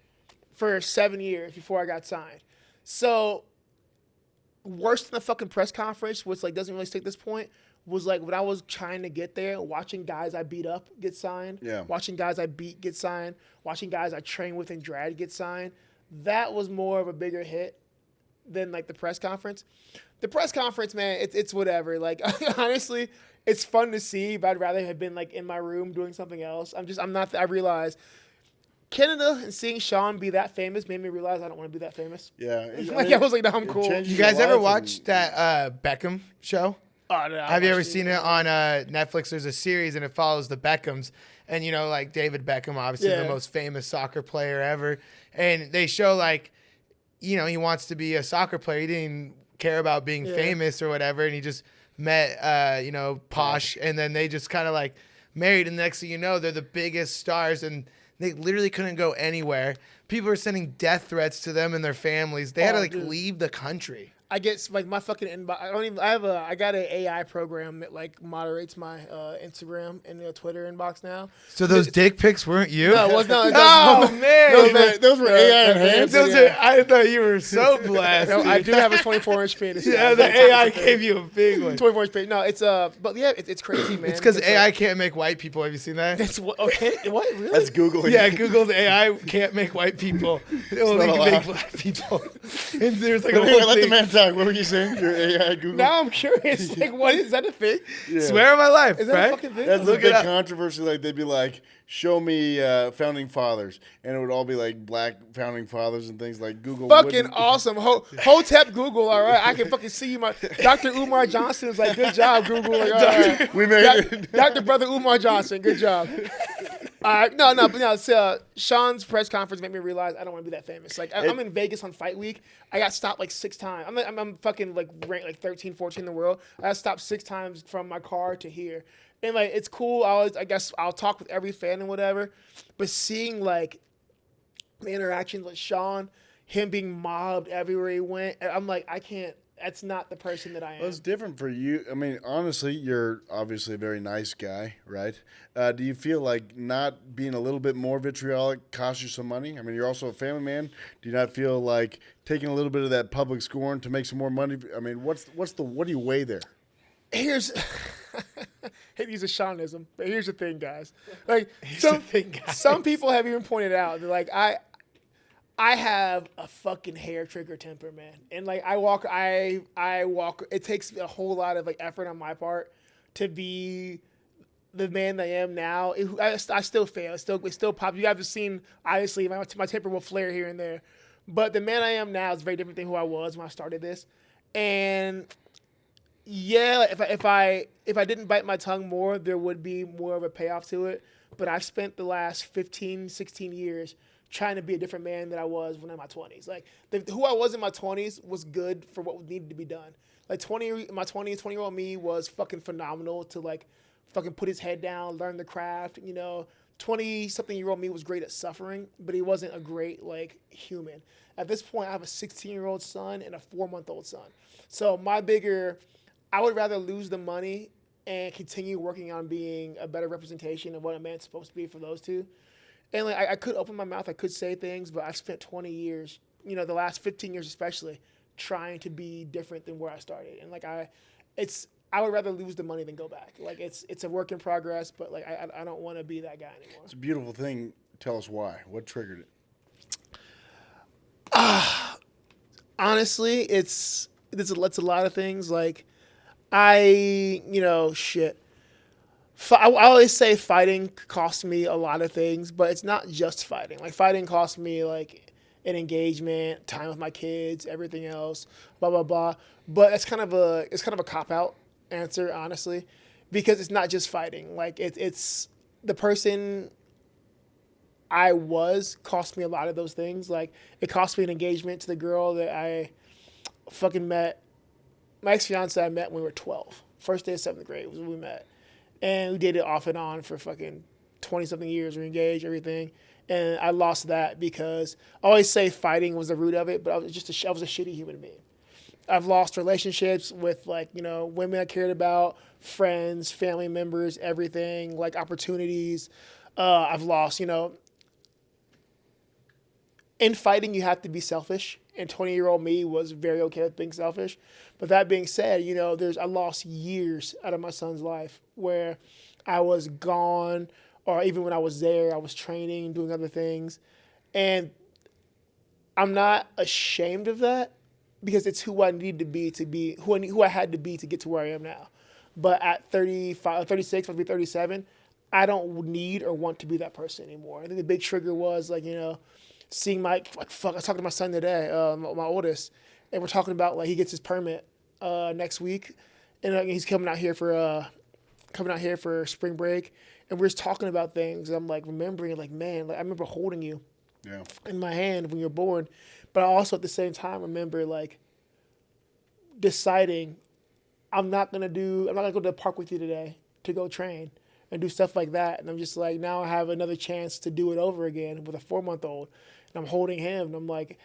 for 7 years before I got signed. So worse than the fucking press conference, which like doesn't really stick this point, was like when I was trying to get there, watching guys I beat up get signed, watching guys I beat get signed, watching guys I train with and drag get signed. That was more of a bigger hit than like the press conference. The press conference, man, it's whatever. Like honestly, it's fun to see, but I'd rather have been like in my room doing something else. I realize Canada and seeing Sean be that famous made me realize I don't want to be that famous. Yeah. I was like, no, I'm cool. You guys ever watched that Beckham show? Oh, no, Have you ever seen it on Netflix? There's a series and it follows the Beckhams. And, you know, like David Beckham, obviously the most famous soccer player ever. And they show like, you know, he wants to be a soccer player. He didn't care about being famous or whatever. And he just met, Posh. And then they just kind of like married. And the next thing you know, they're the biggest stars. And they literally couldn't go anywhere. People were sending death threats to them and their families. They had to leave the country. I get like my fucking inbox. I got an AI program that like moderates my Instagram and Twitter inbox now. So those dick pics weren't you? No, it was not. Oh man, Those were AI enhanced. I thought you were so blessed. No, I do have a 24-inch penis. Yeah, the AI gave you a big one. 24-inch penis. No, it's but yeah, it's crazy, man. It's because AI can't make white people. Have you seen that? That's okay. What really? That's Google. Yeah, Google's AI can't make white people. It only not can make allowed. black people. And there's like a Wait, whole let the thing. man talk. What were you saying? Your AI Google. Now I'm curious. Like, what is that a thing? Yeah. Swear on my life, Is that right? a fucking thing? That's the Look it big up. controversy. Like they'd be like, "Show me founding fathers," and it would all be like black founding fathers and things like Google. Fucking wouldn't- awesome. Hotep Google, all right. I can fucking see you. Dr. Umar Johnson is like, good job, Google. Like, all right. We made it. Dr. Brother Umar Johnson, good job. No. Sean's press conference made me realize I don't want to be that famous. Like, I'm in Vegas on Fight Week. I got stopped like 6 times. I'm fucking like ranked like 13, 14 in the world. I got stopped 6 times from my car to here. And like, it's cool. I guess I'll talk with every fan and whatever. But seeing like the interactions with Sean, him being mobbed everywhere he went, I'm like, I can't. That's not the person that I am. Well, it's different for you. I mean, honestly, you're obviously a very nice guy, right? Do you feel like not being a little bit more vitriolic costs you some money? I mean, you're also a family man. Do you not feel like taking a little bit of that public scorn to make some more money? I mean, what do you weigh there? Here's I hate to use a Seanism, but here's the thing, guys. Like some people have even pointed out, they're like, I have a fucking hair trigger temper, man. And like I walk, it takes a whole lot of like effort on my part to be the man that I am now. I still fail. It still pop. You guys have seen, obviously, my temper will flare here and there. But the man I am now is very different than who I was when I started this. And yeah, if I didn't bite my tongue more, there would be more of a payoff to it. But I've spent the last 15, 16 years trying to be a different man than I was when in my 20s. Like, who I was in my 20s was good for what needed to be done. Like, 20-year-old me was fucking phenomenal to, like, fucking put his head down, learn the craft. 20-something-year-old me was great at suffering, but he wasn't a great, like, human. At this point, I have a 16-year-old son and a 4-month-old son. So I would rather lose the money and continue working on being a better representation of what a man's supposed to be for those two. And like I could open my mouth, I could say things, but I've spent 20 years, the last 15 years especially, trying to be different than where I started. And like I would rather lose the money than go back. Like it's a work in progress, but like I don't want to be that guy anymore. It's a beautiful thing. Tell us why. What triggered it? Honestly, it's a lot of things. Like shit. I always say fighting costs me a lot of things, but it's not just fighting. Like fighting costs me like an engagement, time with my kids, everything else, blah blah blah. But it's kind of a cop out answer, honestly, because it's not just fighting. Like it's the person I was cost me a lot of those things. Like it cost me an engagement to the girl that I fucking met. My ex-fiance I met when we were 12. First day of 7th grade was when we met. And we did it off and on for fucking 20-something years. We engaged, everything. And I lost that because I always say fighting was the root of it, but I was a shitty human being. I've lost relationships with, like, women I cared about, friends, family members, everything, like opportunities. I've lost, in fighting, you have to be selfish. And 20-year-old me was very okay with being selfish. But that being said, I lost years out of my son's life where I was gone, or even when I was there, I was training, doing other things. And I'm not ashamed of that because it's who I needed to be, who I had to be to get to where I am now. But at 35, 36, I'll be 37, I don't need or want to be that person anymore. I think the big trigger was, like, seeing I was talking to my son today, my oldest, and we're talking about, like, he gets his permit next week, and he's coming out here for spring break, and we're just talking about things. And I'm like remembering, like, man, like I remember holding you in my hand when you were born, but I also at the same time remember like deciding I'm not gonna go to the park with you today to go train and do stuff like that. And I'm just like, now I have another chance to do it over again with a 4-month-old. And I'm holding him, and I'm like,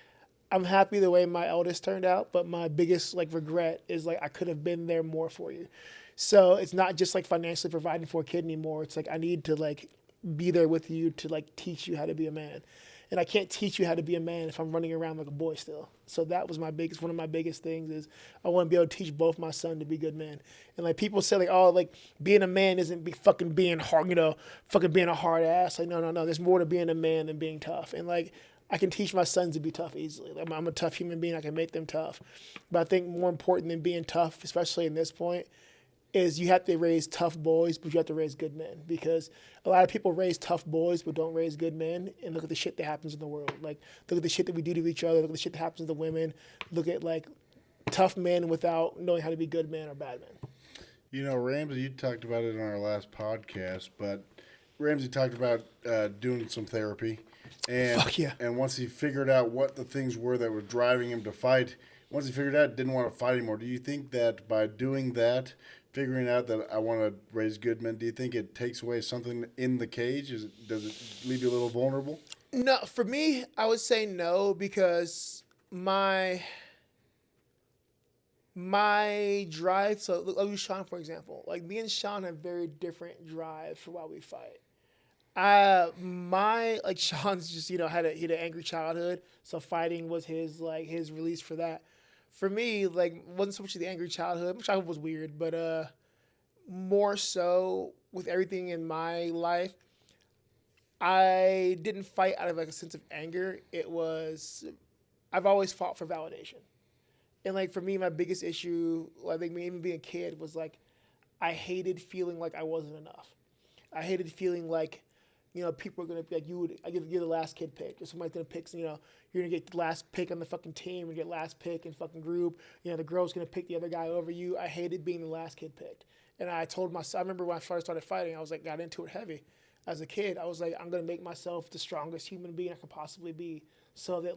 I'm happy the way my eldest turned out, but my biggest like regret is like I could have been there more for you. So it's not just like financially providing for a kid anymore. It's like I need to like be there with you to like teach you how to be a man. And I can't teach you how to be a man if I'm running around like a boy still. So that was one of my biggest things is I want to be able to teach both my son to be good men. And like people say like, oh, like being a man isn't fucking being hard, fucking being a hard ass. Like, no. There's more to being a man than being tough. And like, I can teach my sons to be tough easily. Like, I'm a tough human being. I can make them tough. But I think more important than being tough, especially in this point, is you have to raise tough boys, but you have to raise good men. Because a lot of people raise tough boys, but don't raise good men. And look at the shit that happens in the world. Like, look at the shit that we do to each other. Look at the shit that happens to the women. Look at, like, tough men without knowing how to be good men or bad men. Ramsey, you talked about it on our last podcast, but Ramsey talked about doing some therapy. And, Fuck yeah. And once he figured out what the things were that were driving him to fight, once he figured out didn't want to fight anymore, do you think that by doing that, figuring out that I want to raise good men, do you think it takes away something in the cage? Does it leave you a little vulnerable? No, for me, I would say no because my drive. So I'll use Sean for example. Like me and Sean have very different drives for why we fight. Sean's just he had an angry childhood, so fighting was his release for that. For me, wasn't so much the angry childhood. My childhood was weird, but more so with everything in my life, I didn't fight out of a sense of anger. I've always fought for validation. And for me, my biggest issue, I think me even being a kid, was I hated feeling like I wasn't enough. I hated feeling like, people are gonna be like, you're the last kid picked, or somebody's gonna pick, you're gonna get the last pick on the fucking team, and get last pick in fucking group. The girl's gonna pick the other guy over you. I hated being the last kid picked. And I told myself, I remember when I first started fighting, I was got into it heavy. As a kid, I was I'm gonna make myself the strongest human being I could possibly be, so that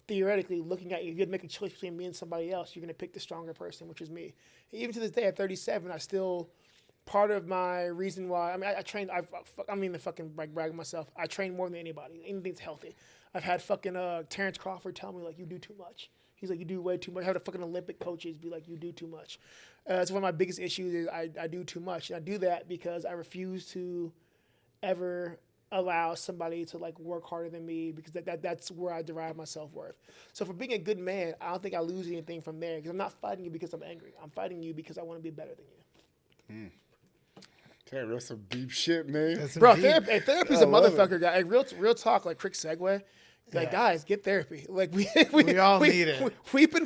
theoretically, looking at you, if you had to make a choice between me and somebody else, you're gonna pick the stronger person, which is me. And even to this day, at 37, I still. Part of my reason why, I trained, to fucking brag myself. I train more than anybody. Anything's healthy. I've had fucking Terrence Crawford tell me, you do too much. He's like, you do way too much. I had a fucking Olympic coaches be like, you do too much. It's one of my biggest issues is I do too much. And I do that because I refuse to ever allow somebody to work harder than me, because that's where I derive my self-worth. So for being a good man, I don't think I lose anything from there, because I'm not fighting you because I'm angry. I'm fighting you because I want to be better than you. Damn, that's some deep shit, man. Bro, therapy's a motherfucker, guy. Real talk, quick segue. Guys, get therapy. We all need it. We've been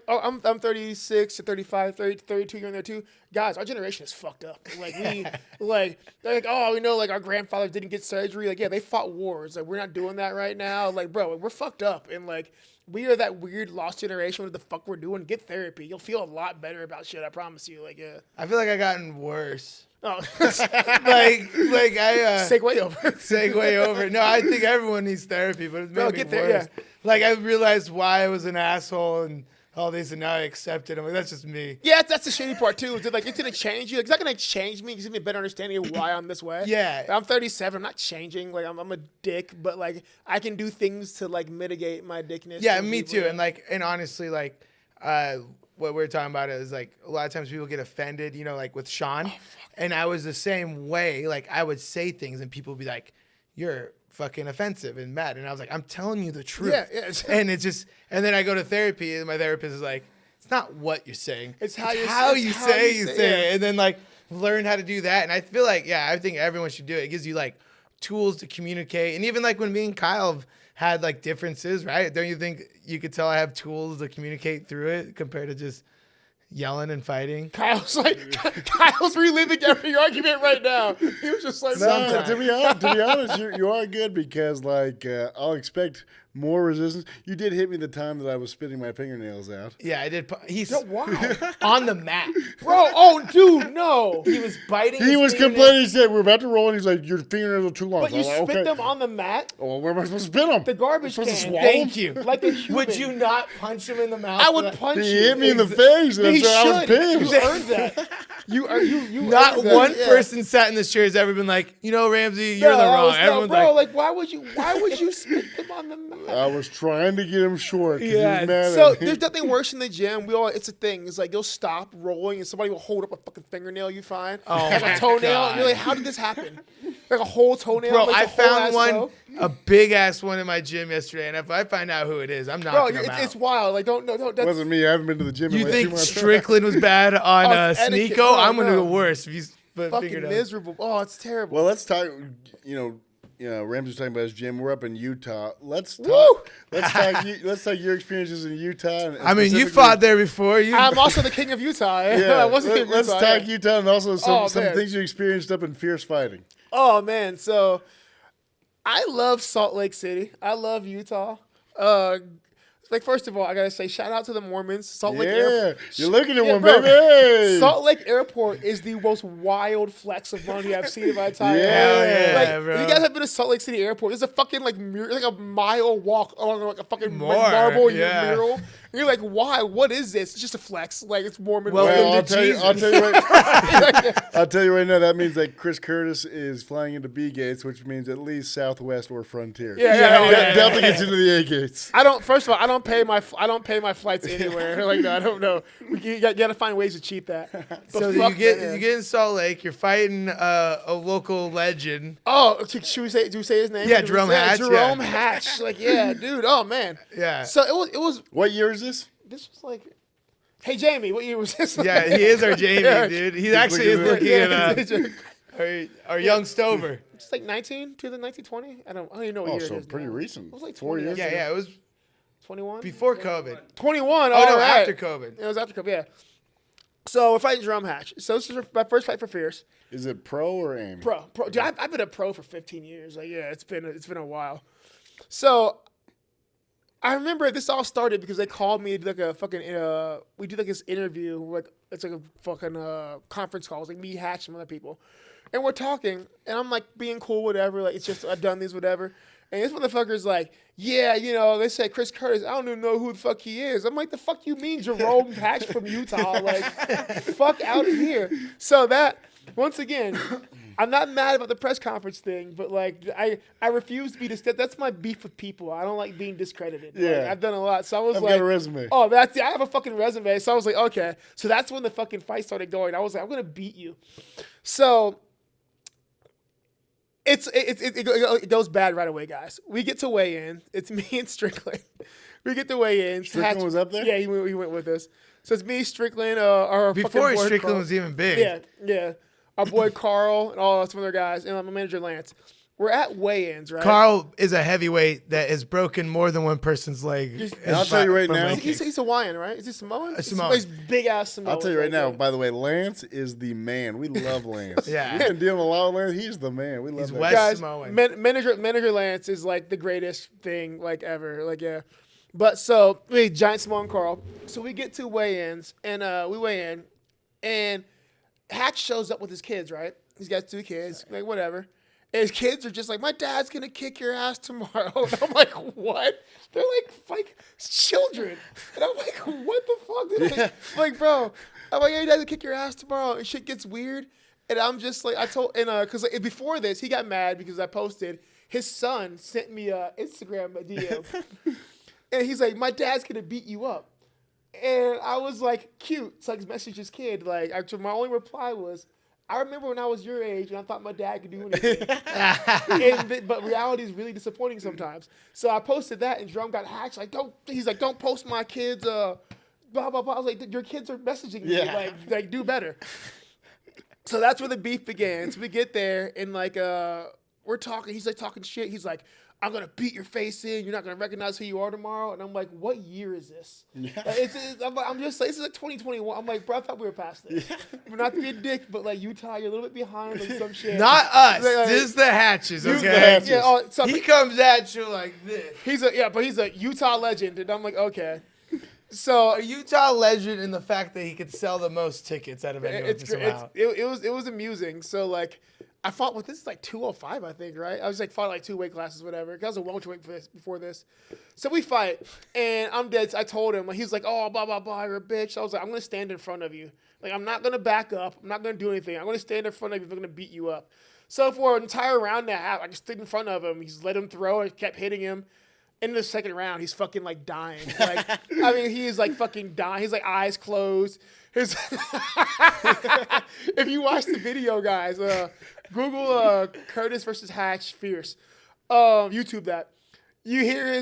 I'm 36 to 35, 30, 32, you're in there too. Guys, our generation is fucked up. Our grandfathers didn't get surgery. Yeah, they fought wars. We're not doing that right now. Bro, we're fucked up. And we are that weird lost generation. What the fuck we're doing? Get therapy. You'll feel a lot better about shit. I promise you. Yeah. I feel like I gotten worse. Oh, segue over. Segue over. No, I think everyone needs therapy, but it's made me worse. Yeah. I realized why I was an asshole and all this, and now I accept it. I'm that's just me. Yeah, that's the shitty part too. Is it's gonna change you. It's not gonna change me. It's gonna be a better understanding of why I'm this way. Yeah. I'm 37. I'm not changing. I'm a dick, but I can do things to mitigate my dickness. Yeah, me too. And and honestly, what we're talking about is a lot of times people get offended, with Sean, and I was the same way. I would say things and people would be like, "You're fucking offensive and mad," and I was like, "I'm telling you the truth." Yeah. And it's just, and then I go to therapy, and my therapist is like, "It's not what you're saying. It's how you say it." And then learn how to do that. And I feel I think everyone should do it. It gives you tools to communicate. And even when me and Kyle have had differences, right? Don't you think you could tell I have tools to communicate through it compared to just yelling and fighting? Kyle's reliving every argument right now. He was just no, to be honest, you are good, because I'll expect more resistance. You did hit me the time that I was spitting my fingernails out. Yeah, I did. Wow. On the mat. Bro, oh, dude, no. He was biting He was complaining. He said, we're about to roll, and he's like, your fingernails are too long. But you spit them on the mat? Oh, where am I supposed to spit them? The garbage can. Thank you. Like a human. Would you not punch him in the mouth? I would punch you. He hit me in the face, and I was pissed. You earned that. Not one person sat in this chair has ever been like, Ramsey, you're in the wrong. Everyone's bro, like, why would you spit them on the mat? I was trying to get him short. Yeah. So there's nothing worse in the gym. It's a thing. It's like you'll stop rolling and somebody will hold up a fucking fingernail you find, like a toenail. And you're like, how did this happen? Like a whole toenail. bro, like I found one, toe. a big ass one in my gym yesterday, and if I find out who it is, I'm knocking him out. It's wild. Like don't. It wasn't me. I haven't been to the gym in You like 2 think months. Strickland was bad on etiquette. Sneeko? Oh, I'm gonna no. go worse if you fucking figured out. miserable. Oh, it's terrible. Well, let's talk. Ramsey was talking about his gym. We're up in Utah. Let's talk. Woo! Let's talk your experiences in Utah. And I mean, you specifically- fought there before. I'm also the king of Utah. Yeah, I was the king of let's Utah, talk yeah. Utah and also some man. things you experienced up in fierce fighting. Oh man, so I love Salt Lake City. I love Utah. First of all, I gotta say shout out to the Mormons. Salt Lake Airport. You're looking at Yeah, one, bro. baby. Hey! Salt Lake Airport is the most wild flex of money I've seen in my time. Yeah, bro. If you guys have been to Salt Lake City Airport, there's a fucking like a mile walk along like a fucking More, marble yeah. mural. And you're like, why? What is this? It's just a flex. Like it's Mormon. Welcome Well, to I'll tell you right now. That means that Chris Curtis is flying into B gates, which means at least Southwest or Frontier. Yeah. Delta gets into the A gates. First of all, I don't pay my flights anywhere. Like I don't know. You got to find ways to cheat that. But So fuck you get that, man. you get in Salt Lake. You're fighting a local legend. Oh, should we say? Do we say his name? Yeah, Jerome Hatch, Jerome yeah. Hatch. Like, yeah, dude. Oh man. Yeah. So it was. What year is this? This was like. Hey Jamie, what year was this? Yeah, he is our Jamie, Yeah. dude. He actually is looking at our young Stover. It's like 2019, 20. I don't even know what Oh, year so it is. pretty now. recent. It was like 4 20 years. Yeah, it was 21. before COVID. 21. Oh all no, right. after COVID. It was after COVID. Yeah. So we're fighting Jerome Hatch. So this is my first fight for Fierce. Is it pro or aim? Pro. Dude, I've been a pro for 15 years. Like, yeah, it's been a while. So I remember this all started because they called me to like a fucking we did like this interview, like it's like a fucking conference call. It's like me, Hatch, and other people, and we're talking, and I'm like being cool, whatever. Like it's just I've done these, whatever. And this motherfucker's like, yeah, they said Chris Curtis. I don't even know who the fuck he is. I'm like, the fuck you mean Jerome Hatch from Utah? Like, fuck out of here. So that once again. I'm not mad about the press conference thing, but like I refuse to be that's my beef with people. I don't like being discredited. Yeah. Like, I've done a lot. So I was I've like, got a resume. Oh, I have a fucking resume. So I was like, okay. So that's when the fucking fight started going. I was like, I'm gonna beat you. So it goes bad right away, guys. We get to weigh in. It's me and Strickland. We get to weigh in. Strickland was up there? Yeah, he went with us. So it's me, Strickland, our Before fucking boy Strickland Carl. was even big. Yeah. Our boy Carl and all some other guys, and my manager Lance. We're at weigh-ins, right? Carl is a heavyweight that has broken more than one person's leg. And I'll tell you right now- He's Hawaiian, right? Is he Samoan? Samoan. He's big ass Samoan. I'll tell you right now, Like, by the way, Lance is the man. We love Lance. Yeah. We've been dealing with a lot of Lance. He's the man. We love He's that West guy. guys, Samoan. manager Lance is like the greatest thing like ever. Like yeah. But so we giant Samoan Carl. So we get to weigh-ins and we weigh in, and Hatch shows up with his kids, right? He's got 2 kids, like whatever. And his kids are just like, my dad's gonna kick your ass tomorrow. And I'm like, what? They're like children. And I'm like, what the fuck? Dude? Like, bro, I'm like, yeah, your dad's gonna kick your ass tomorrow. And shit gets weird. And I'm just like, because like, before this, he got mad because I posted. His son sent me a Instagram DM. And he's like, my dad's gonna beat you up. And I was like, cute. So I just messaged his kid. Like, my only reply was, I remember when I was your age and I thought my dad could do anything. But reality is really disappointing sometimes. So I posted that and Jerome got hacked. He's like, don't post my kids, blah, blah, blah. I was like, your kids are messaging me. Yeah. Like, do better. So that's where the beef began. So we get there and like, we're talking. He's like talking shit. He's like, I'm going to beat your face in. You're not going to recognize who you are tomorrow. And I'm like, what year is this? Yeah. Like, I'm just like, this is like 2021. I'm like, bro, I thought we were past this. We're not to be a dick, but like Utah, you're a little bit behind on some shit. Not us. Like, This is the Hatches, okay? the Hatches. Yeah, so He comes at you like this. he's a Utah legend. And I'm like, okay. So A Utah legend in the fact that he could sell the most tickets out of anyone it's somehow. it was amusing. So like, I fought with this is like 205, I think, right? I was like fought like 2 weight classes, whatever. 'Cause I was a welterweight before this. So we fight, and I'm dead. I told him, he's like, oh, blah, blah, blah, you're a bitch. I was like, I'm going to stand in front of you. Like, I'm not going to back up. I'm not going to do anything. I'm going to stand in front of you if I'm going to beat you up. So for an entire round and a half, I just stood in front of him. He just let him throw and kept hitting him. In the second round, he's fucking like dying. Like, I mean, he is like fucking dying. He's like eyes closed. His if you watch the video, guys, Google Curtis versus Hatch Fierce. YouTube that. You hear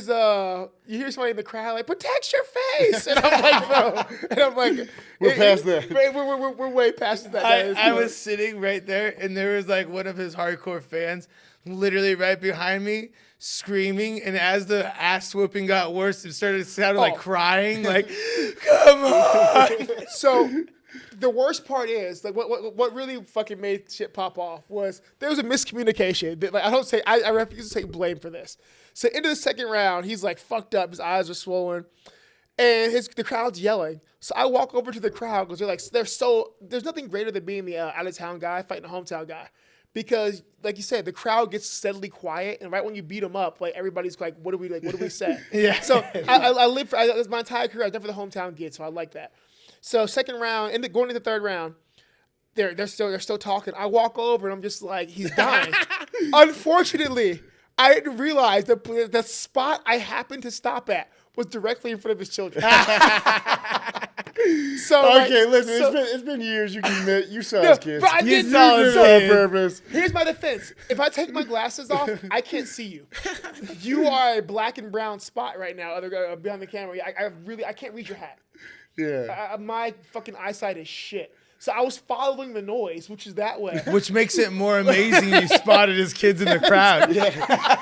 somebody in the crowd like, protect your face. And I'm like, bro. And I'm like, we're past that. We're way past that. I was sitting right there, and there was like one of his hardcore fans literally right behind me screaming, and as the ass whooping got worse, it sounded like crying, like, come on. So the worst part is, like, what really fucking made shit pop off was there was a miscommunication. Like, I refuse to take blame for this. So into the second round, he's like fucked up, his eyes are swollen, and the crowd's yelling. So I walk over to the crowd because there's nothing greater than being the out of town guy fighting a hometown guy. Because, like you said, the crowd gets steadily quiet, and right when you beat them up, like everybody's like, "What do we say?" Yeah. So I live for my entire career. I've done for the hometown kid, so I like that. So second round, going into the third round, they're still talking. I walk over and I'm just like, he's dying. Unfortunately, I didn't realize the spot I happened to stop at was directly in front of his children. So okay, listen, it's been years. You can admit you saw his kids. But I didn't saw it on purpose. Here's my defense: if I take my glasses off, I can't see you. You are a black and brown spot right now, behind the camera. I can't read your hat. Yeah. My fucking eyesight is shit. So I was following the noise, which is that way. Which makes it more amazing you spotted his kids in the crowd. Yeah.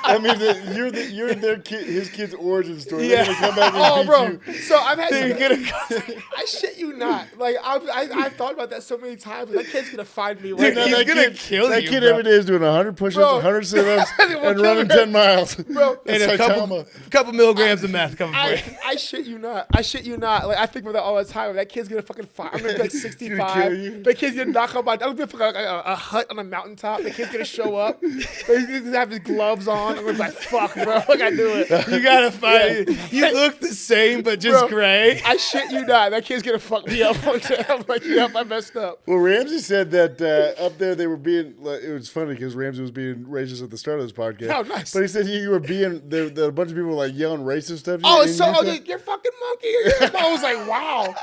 I mean, you're his kid's origin story. Yeah. They're gonna come back and beat you. So I've had I shit you not. Like I've thought about that so many times. But that kid's gonna find me. Dude, he's gonna kill you. That kid every day is doing 100 push-ups, 100 sit-ups, and running 10 miles. Bro, and a couple milligrams of meth coming for you. I shit you not. I shit you not. Like I think about that all the time. That kid's gonna fucking fight. I'm gonna be like 65. The kid's gonna knock on my. I'm gonna be like a hut on a mountaintop. The kid's gonna show up. He's gonna have his gloves on. I'm gonna be like, fuck, bro. Like I knew it. You gotta fight. Yeah. You look the same, but just gray. I shit you not. That kid's gonna fuck me up one day. I'm like, yep, I messed up. Well, Ramsey said that up there they were being. It was funny because Ramsey was being racist at the start of this podcast. Oh, nice. But he said you were being. There a bunch of people were like yelling racist stuff. You're fucking monkey. I was like, wow.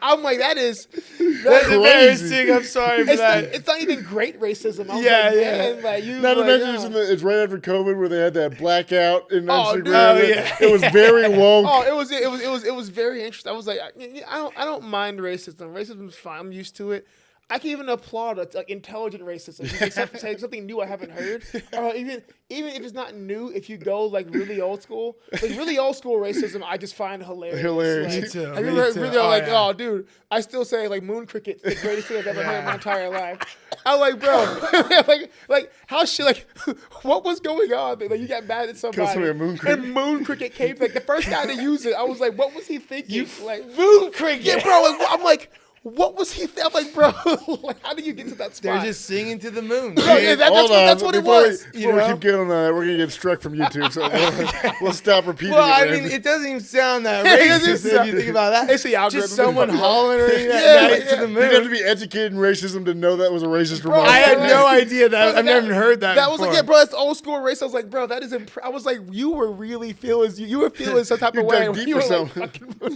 I'm like, that's embarrassing. I'm sorry for that. It's not even great racism. I was yeah. Like, you. Not to mention it's right after COVID where they had that blackout in Instagram. Yeah. It was very woke. Oh, it was very interesting. I was like, I don't mind racism. Racism is fine. I'm used to it. I can even applaud intelligent racism. Say something new I haven't heard, or even if it's not new, if you go like really old school racism, I just find hilarious. Me too. I oh, dude, I still say like moon cricket's the greatest thing I've ever heard in my entire life. I'm like, bro, like how shit, like what was going on? Like you got mad at somebody, and moon cricket came. Like the first guy to use it, I was like, what was he thinking? Moon cricket, yeah, bro. I'm like. What was he? I'm like, bro, like, how did you get to that spot? They're just singing to the moon. Bro, yeah, that's what it was. Before we keep going on that, we're going to get struck from YouTube, so we'll stop repeating it. Well, I mean, it doesn't even sound that racist if you think about that. It's the algorithm. Just someone hollering at night to the moon. You'd have to be educated in racism to know that was a racist remark. I had no idea that. I've never heard that before. Was like, yeah, bro, that's old school race. I was like, bro, that is I was like, you were really feeling some type of way. Deep or something.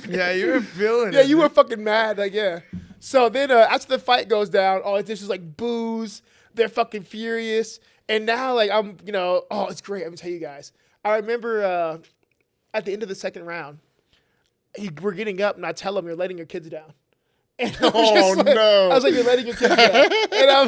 Yeah, you were feeling it. Yeah, you were fucking mad. Like, yeah. So then after the fight goes down, it's just like booze. They're fucking furious. And now, like, I'm, it's great. I'm going to tell you guys. I remember at the end of the second round, we're getting up, and I tell him, you're letting your kids down. And no. I was like, you're letting your kids down. And I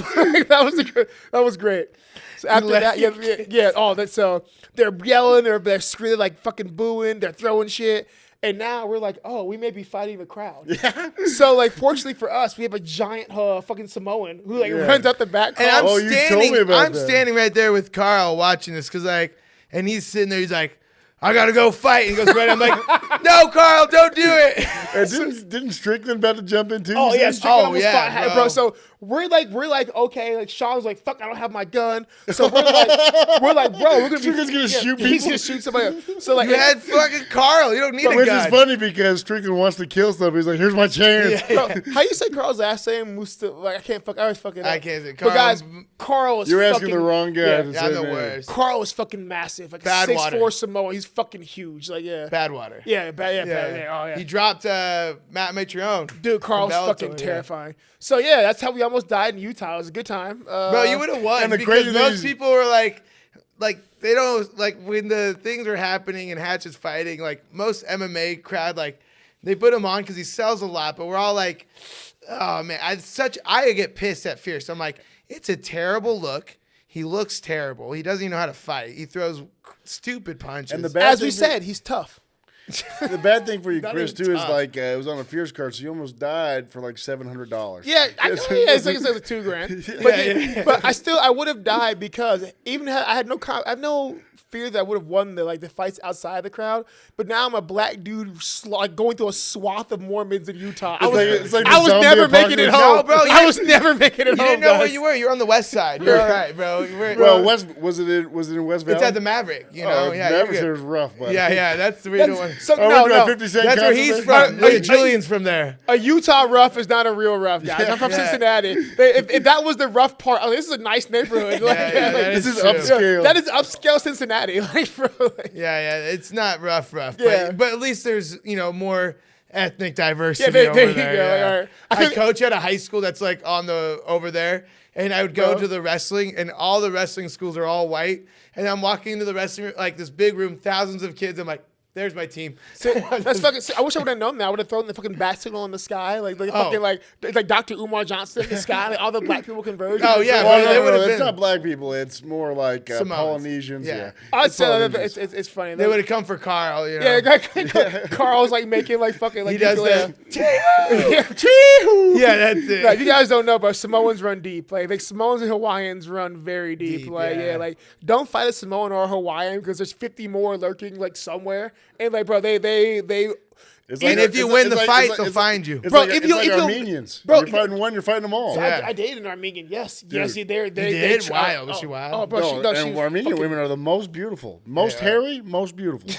was like, that was great. So after that, so they're yelling, they're screaming, like fucking booing, they're throwing shit. And now we're like, oh, we may be fighting the crowd. Yeah. So, like, fortunately for us, we have a giant fucking Samoan who, runs out the back. And I'm standing right there with Carl watching this because, and he's sitting there. He's like, I gotta go fight. And he goes right. I'm like, no, Carl, don't do it. Didn't Strickland about to jump in too? Oh you yeah, said? Strickland almost fought, bro. bro. So we're like, okay, like Sean's like, fuck, I don't have my gun. So we're like, bro, we're gonna Strickland's gonna shoot He's people? gonna shoot somebody else. So like, You had fucking Carl. You don't need a Which gun. is funny because Strickland wants to kill somebody. He's like, here's my chance. bro, how you say Carl's last name? Like I always fucking. I can't say But guys, Carl is. You're fucking, asking the wrong guy. Yeah, to I'm say the that. worst. Carl is fucking massive, like Badwater. 6'4" Samoa. He's fucking huge. Like yeah. Badwater. Yeah, bad. Oh yeah. He dropped Matt Matrione. Dude, Carl's Bellator, fucking yeah. terrifying. So yeah, that's how we almost died in Utah. It was a good time. Bro, you would have won and the because crazy most thing is- people were like they don't like when the things were happening and Hatch is fighting. Like most MMA crowd, like they put him on because he sells a lot, but we're all like, oh man, I get pissed at Fierce. I'm like, it's a terrible look. He looks terrible. He doesn't even know how to fight. He throws stupid punches. And the bad As thing we for- said, he's tough. The bad thing for you, Not Chris, even too, is tough. like it was on a Fierce card, so you almost died for like $700. Yeah, it's like $2,000. But, but I would have died because even I had I have no fear that I would have won the fights outside the crowd. But now I'm a black dude going through a swath of Mormons in Utah. I was the I was zombie never making it apocalypse. home, No, bro, I was never making it you home. didn't know where guys. you were. You were on the west side. You're all right, bro. Well, was it in West Valley? It's at the Maverick. You know, yeah, you're Mavericks good. was rough, buddy. Yeah, that's the reason why. So, Oh, no, we're doing no. 50 Cent That's where concert he's there? from. Look at Julian's from there. A Utah rough is not a real rough, guys. I'm from Yeah. Cincinnati. If that was the rough part, this is a nice neighborhood. that This is true. upscale. That is upscale Cincinnati. Like, bro, like, Yeah, it's not rough. Yeah. But at least there's, more ethnic diversity there over you there. go. yeah. All right. I coach at a high school that's like over there, and I would go Bro. to the wrestling, and all the wrestling schools are all white, and I'm walking into the wrestling, like this big room, thousands of kids. I'm like, there's my team. That's fucking. I wish I would have known that. I would have thrown the fucking bat signal in the sky, like fucking like Dr. Umar Johnson in the sky. Like all the black people converge. Oh, yeah, Well, bro, they no, would've it's been- not black people. It's more like Samoans. Polynesians. Yeah. Yeah. I'd say that Polynesians. it's funny. They would have come for Carl. Yeah, Carl's like making like fucking like He does ukulele. that. Chee-hoo! Yeah, that's it. Like, you guys don't know, but Samoans run deep. Like Samoans and Hawaiians run very deep. Deep, like yeah. like don't fight a Samoan or a Hawaiian because there's 50 more lurking like somewhere. And like, bro, they It's And if you it's win the it's fight, it's they'll find you. It's Bro, like, if it's you- like if you- Armenians. bro, You're fighting one, you're fighting them all. Yeah. I dated an Armenian. Yes, Dude. they did? Wild. Was she wild? Oh, bro, No, she's and Armenian fucking- women are the most beautiful, most hairy, most beautiful.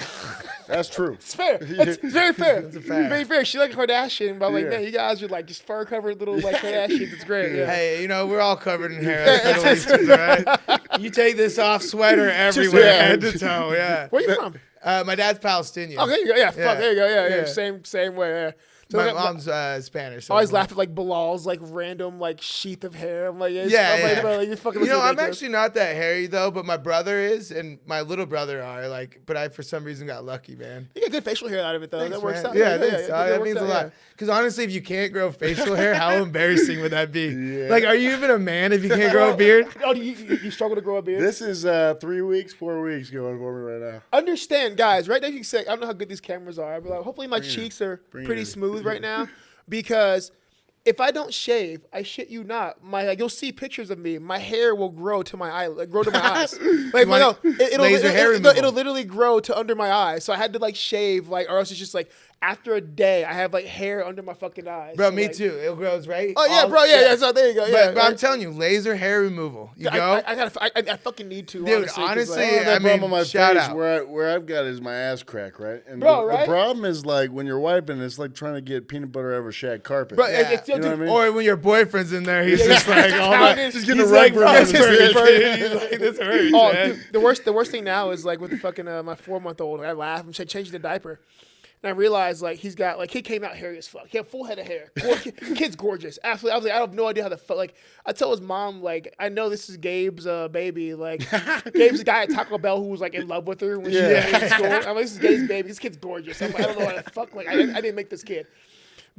That's true. It's fair. It's very fair. It's a fact. Very fair. She like Kardashian, but like, Yeah. man, you guys are like just fur covered little like Kardashians. It's great. Yeah. Hey, we're all covered in hair. That's Middle Eastern, all right? You take this off, sweater everywhere, yeah. head to toe. Yeah. Where you from? My dad's Palestinian. Oh, there you go. Yeah, fuck. Yeah. There you go. Yeah. Yeah. Same way. Yeah. So My like, mom's Spanish. So I always laugh at like Bilal's like random like sheath of hair. I'm like, yeah, Yeah, I'm like, yeah. bro, like, you fucking. I'm ridiculous. actually not that hairy though, but my brother is, and my little brother are. Like, but I for some reason got lucky, man. You get good facial hair out of it though. Thanks, that works man. out. Yeah, thanks. That That works means a out, lot. yeah. Because honestly, if you can't grow facial hair, how embarrassing would that be? Like, are you even a man if you can't grow a beard? Oh, you struggle to grow a beard? This is 3 weeks, 4 weeks going for me right now. Understand, guys, right now you say, I don't know how good these cameras are, but like, hopefully my cheeks are Bring pretty it. smooth right now because if I don't shave, I shit you not, you'll see pictures of me. My hair will grow to my eye, grow to my eyes. Like, want no, it'll laser hair removal? it'll literally grow to under my eyes. So I had to like shave, like, or else it's just like after a day, I have like hair under my fucking eyes. Bro, So, me like- too. It grows right. Oh yeah, bro, yeah. So there you go. Yeah, But I'm telling you, laser hair removal. You go. I fucking need to. Dude, 'cause, honestly, like, Oh, that I problem mean, on my shout face out. where I've got is my ass crack, right? And Bro, the right? problem is like when you're wiping, it's like trying to get peanut butter over shag carpet. bro, Yeah. it's, You know what I mean? Or when your boyfriend's in there, he's Yeah, just like, oh my, Just he's getting a like, rug bro, burn this on his hurts, face. dude. He's like, this hurts, Oh, man. dude, the worst thing now is like with the fucking my 4-month-old. I laugh. I'm changing the diaper, and I realized like he's got like he came out hairy as fuck. He had full head of hair. Kid's gorgeous. Absolutely. I was like, I have no idea how the fuck. Like I tell his mom like I know this is Gabe's baby. Like Gabe's the guy at Taco Bell who was like in love with her when she was in school. I'm like, this is Gabe's baby. This kid's gorgeous. I'm like, I don't know how the fuck. Like I didn't make this kid.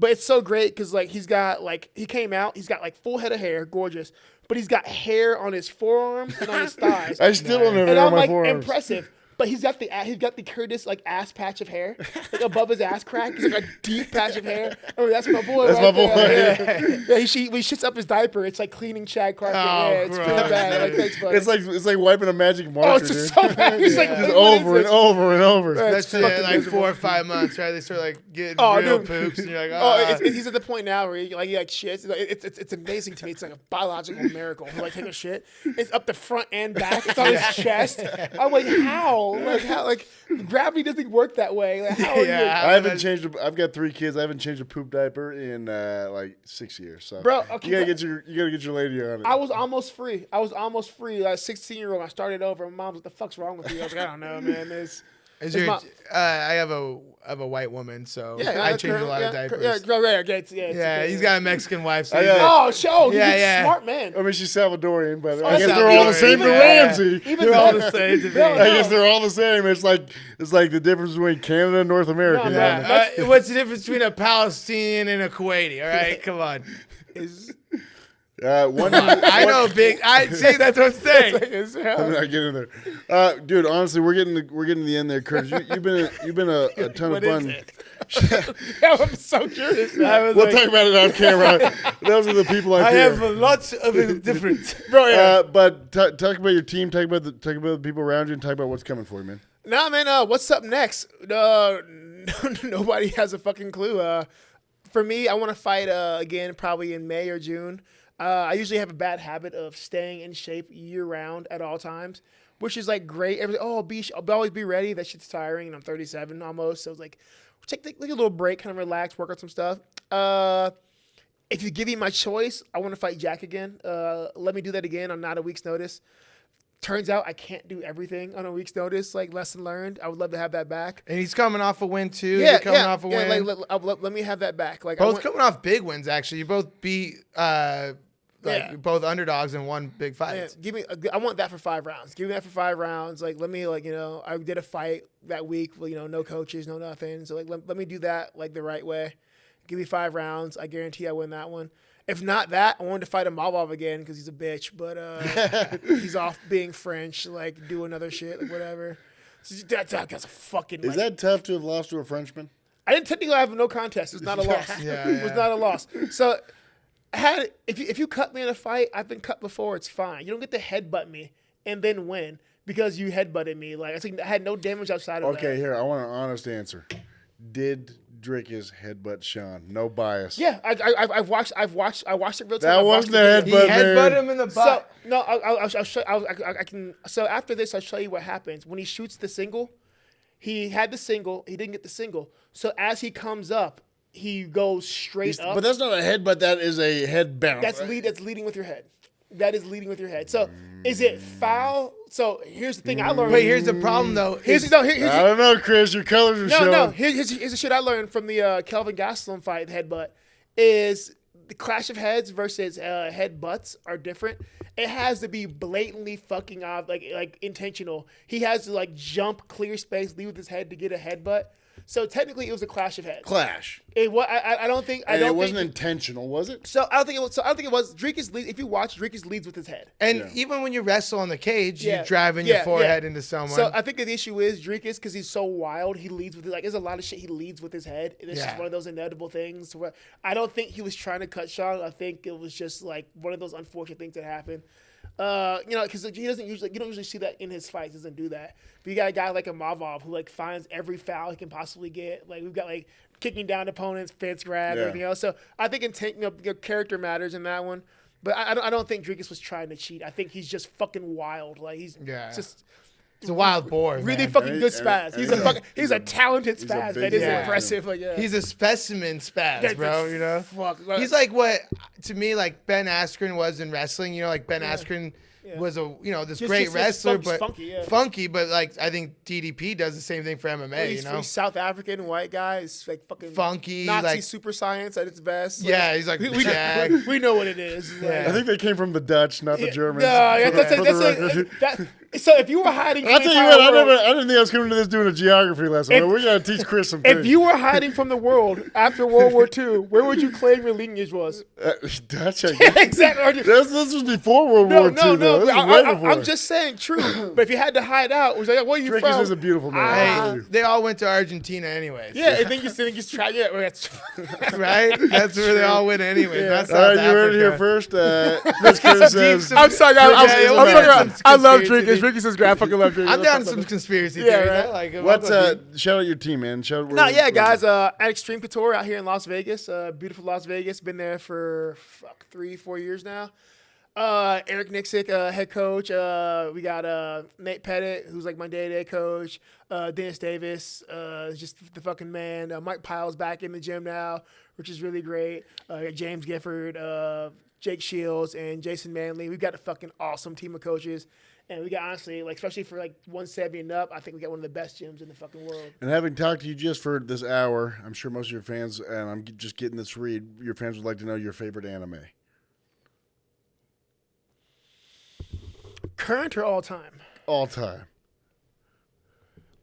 But it's so great because like he's got like he came out. He's got like full head of hair, gorgeous. But he's got hair on his forearms and on his thighs. I still don't have And hair on I'm my like forearms. impressive. but he's got the Curtis like ass patch of hair, like above his ass crack. He's like a deep patch of hair. I mean, that's my boy. That's right my boy. there. Yeah. When he shits up his diaper, it's like cleaning shag carpet. Oh, Yeah, it's pretty gross, bad. Like, thanks, buddy. It's like wiping a magic marker. Oh, it's just so bad. He's like, just what over is and this? over and over. That's fucking it, like miserable. 4 or 5 months, right? They start like getting Oh, real dude. poops, and you're like, He's at the point now where he like shits. It's amazing to me. It's like a biological miracle. He like take a shit. It's up the front and back. It's on his chest. I'm like, how? Like how? Like gravity doesn't work that way. Like how? Yeah. I haven't changed. I've got 3 kids. I haven't changed a poop diaper in like 6 years. So, Bro, okay, you gotta get your lady on it. I was almost free. I was 16-year-old. I started over. My mom's, what the fuck's wrong with you? I was like, I don't know, man. I have a white woman, so I change a lot of diapers. Yeah, He's got a Mexican wife, so Oh, show. Yeah, He's yeah. a smart man. I mean, she's Salvadorian, but Oh, I guess Salvadorian. they're all the same to Even- Ramsey. Even they're all the same to me. No, I guess they're all the same. It's like the difference between Canada and North America. No, down no. there. What's the difference between a Palestinian and a Kuwaiti? All right, come on. I know big. I see. That's what I'm saying. I'm not getting there, dude. Honestly, we're getting to the end there, Curtis. You've been a ton What of is fun. it? I'm so curious. I was We'll like, talk about it on camera. Those are the people I here. have lots of different. Bro, yeah. But talk about your team. Talk about the people around you, and talk about what's coming for you, man. Nah, man. What's up next? Nobody has a fucking clue. For me, I want to fight again, probably in May or June. I usually have a bad habit of staying in shape year round at all times, which is like great. I'll always be ready. That shit's tiring, and I'm 37 almost. So it's like, take a little break, kind of relax, work on some stuff. If you give me my choice, I want to fight Jack again. Let me do that again on not a week's notice. Turns out I can't do everything on a week's notice. Like, lesson learned. I would love to have that back. And he's coming off a win too. Yeah, You're coming off a win. Let me have that back. Like, Both coming off big wins, actually. You both beat both underdogs in one big fight. Yeah, I want that for 5 rounds. Give me that for 5 rounds. Like, let me, I did a fight that week with, no coaches, no nothing. So, like, let me do that, like, the right way. Give me 5 rounds. I guarantee I win that one. If not that, I wanted to fight Imavov again because he's a bitch. But he's off being French, like, doing other shit, like, whatever. So that's a fucking... Is that tough to have lost to a Frenchman? I didn't technically have no contest. It's not a loss. It was not a loss. So... if you cut me in a fight, I've been cut before. It's fine. You don't get to headbutt me and then win because you headbutted me. Like, I had no damage outside of that. Okay, here I want an honest answer. Did Drickus headbutt Sean? No bias. Yeah, I've watched it real time. That wasn't a He headbutt, headbutted man. him in the So butt. no, I'll show. I can. So after this, I'll show you what happens when he shoots the single. He had the single. He didn't get the single. So as he comes up, he goes straight up. But that's not a headbutt. That is a head bounce. That's leading with your head. That is leading with your head. So is it foul? So here's the thing I learned. Wait, here's the problem though. Here's I don't know, Chris. Your colors are showing. no. Here's the shit I learned from the Kelvin Gastelum fight, the headbutt, is the clash of heads versus headbutts are different. It has to be blatantly fucking off, like intentional. He has to like jump, clear space, leave with his head to get a headbutt. So technically, it was a clash of heads. Clash. It was. I don't think. It wasn't intentional, was it? So I don't think it was. So I don't think it was. Dricus leads. If you watch, Dricus leads with his head. And even when you wrestle on the cage, Yeah. you're driving Yeah, your forehead yeah. into someone. So I think the issue is Dricus, because he's so wild, he leads with there's a lot of shit he leads with his head. And it's just Yeah. one of those inevitable things. Where I don't think he was trying to cut Sean. I think it was just like one of those unfortunate things that happen. Because you don't usually see that in his fights. He doesn't do that. But you got a guy like Imavov who like finds every foul he can possibly get. Like we've got like kicking down opponents, fence grab, everything else. So I think your character matters in that one. But I don't think Dricus was trying to cheat. I think he's just fucking wild. Like he's just. It's a wild boar. Really man. fucking good spaz. He's a talented he's a spaz. big That is guy. impressive. Like, yeah. He's a specimen spaz, bro. You know. Fuck. He's like what to me like Ben Askren was in wrestling. You know, like Ben Askren was this great wrestler, but funky. But like I think DDP does the same thing for MMA. He's you know, South African white guy. He's like fucking funky, Nazi like super science at its best. Yeah, he's like we know what it is. Yeah. I think they came from the Dutch, not the Germans. No, for the record. So if you were hiding from I'll the tell you entire what, world, I didn't think I was coming to this doing a geography lesson. If- But we got to teach Chris some things. if you were hiding from the world after World War II, where would you claim your lineage was? Dutch, I guess. Exactly. This was before World War II, though. This was way before. I'm just saying true. But if you had to hide out, it was like, where are you Drinkies from? is a beautiful man. Hey, they all went to Argentina anyways. Yeah, I think you try. Yeah, well, that's Right? That's where they all went anyways. Yeah. Not All South right, you heard it here Africa. first. Chris Curtis says, I'm sorry, I love drinking. Drinking says I fucking love drinking. I'm down some conspiracy Yeah, theories. right. I like 'em. what's, I'll go deep. shout out your team, man. No, yeah, guys. At Extreme Couture out here in Las Vegas, beautiful Las Vegas. Been there for 3-4 years now. Eric Nixick, head coach. We got Nate Pettit, who's like my day-to-day coach. Dennis Davis, just the fucking man. Mike Pyle's back in the gym now, which is really great. James Gifford, Jake Shields, and Jason Manley. We've got a fucking awesome team of coaches. And we got, honestly, like, especially for like 170 and up, I think we got one of the best gyms in the fucking world. And having talked to you just for this hour, I'm sure most of your fans, and I'm just getting this read, your fans would like to know your favorite anime. Current or all time? All time.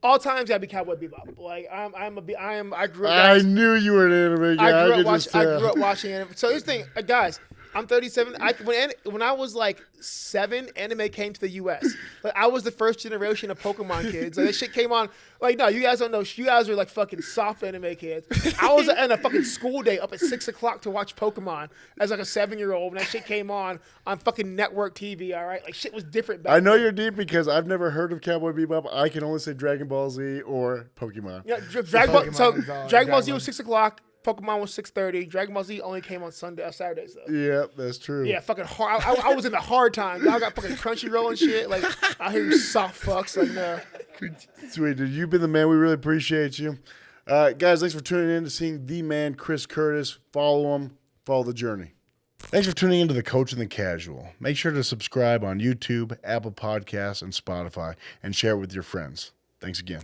All time's gotta be Cowboy Bebop. Like I grew up. I guys, knew you were an anime guy. I could just tell. grew up watching anime. So here's the thing, guys. I'm 37. When I was like 7, anime came to the U.S. Like I was the first generation of Pokemon kids. Like that shit came on. Like no, you guys don't know. You guys are like fucking soft anime kids. I was in a fucking school day up at 6 o'clock to watch Pokemon as like a 7-year-old when that shit came on fucking network TV. All right, like shit was different back I know then. you're deep because I've never heard of Cowboy Bebop. I can only say Dragon Ball Z or Pokemon. Yeah, Dragon Ball. So Pokemon is all Dragon Ball Z Dragon was 6 o'clock. Pokemon was 6:30. Dragon Ball Z only came on Saturdays though. Yeah, that's true. Yeah, fucking hard. I was in the hard time. Y'all got fucking Crunchyroll and shit. Like I hear you soft fucks. Like no. Sweet, dude. You've been the man. We really appreciate you. Guys, thanks for tuning in to seeing the man, Chris Curtis. Follow him. Follow the journey. Thanks for tuning in to The Coach and the Casual. Make sure to subscribe on YouTube, Apple Podcasts, and Spotify, and share it with your friends. Thanks again.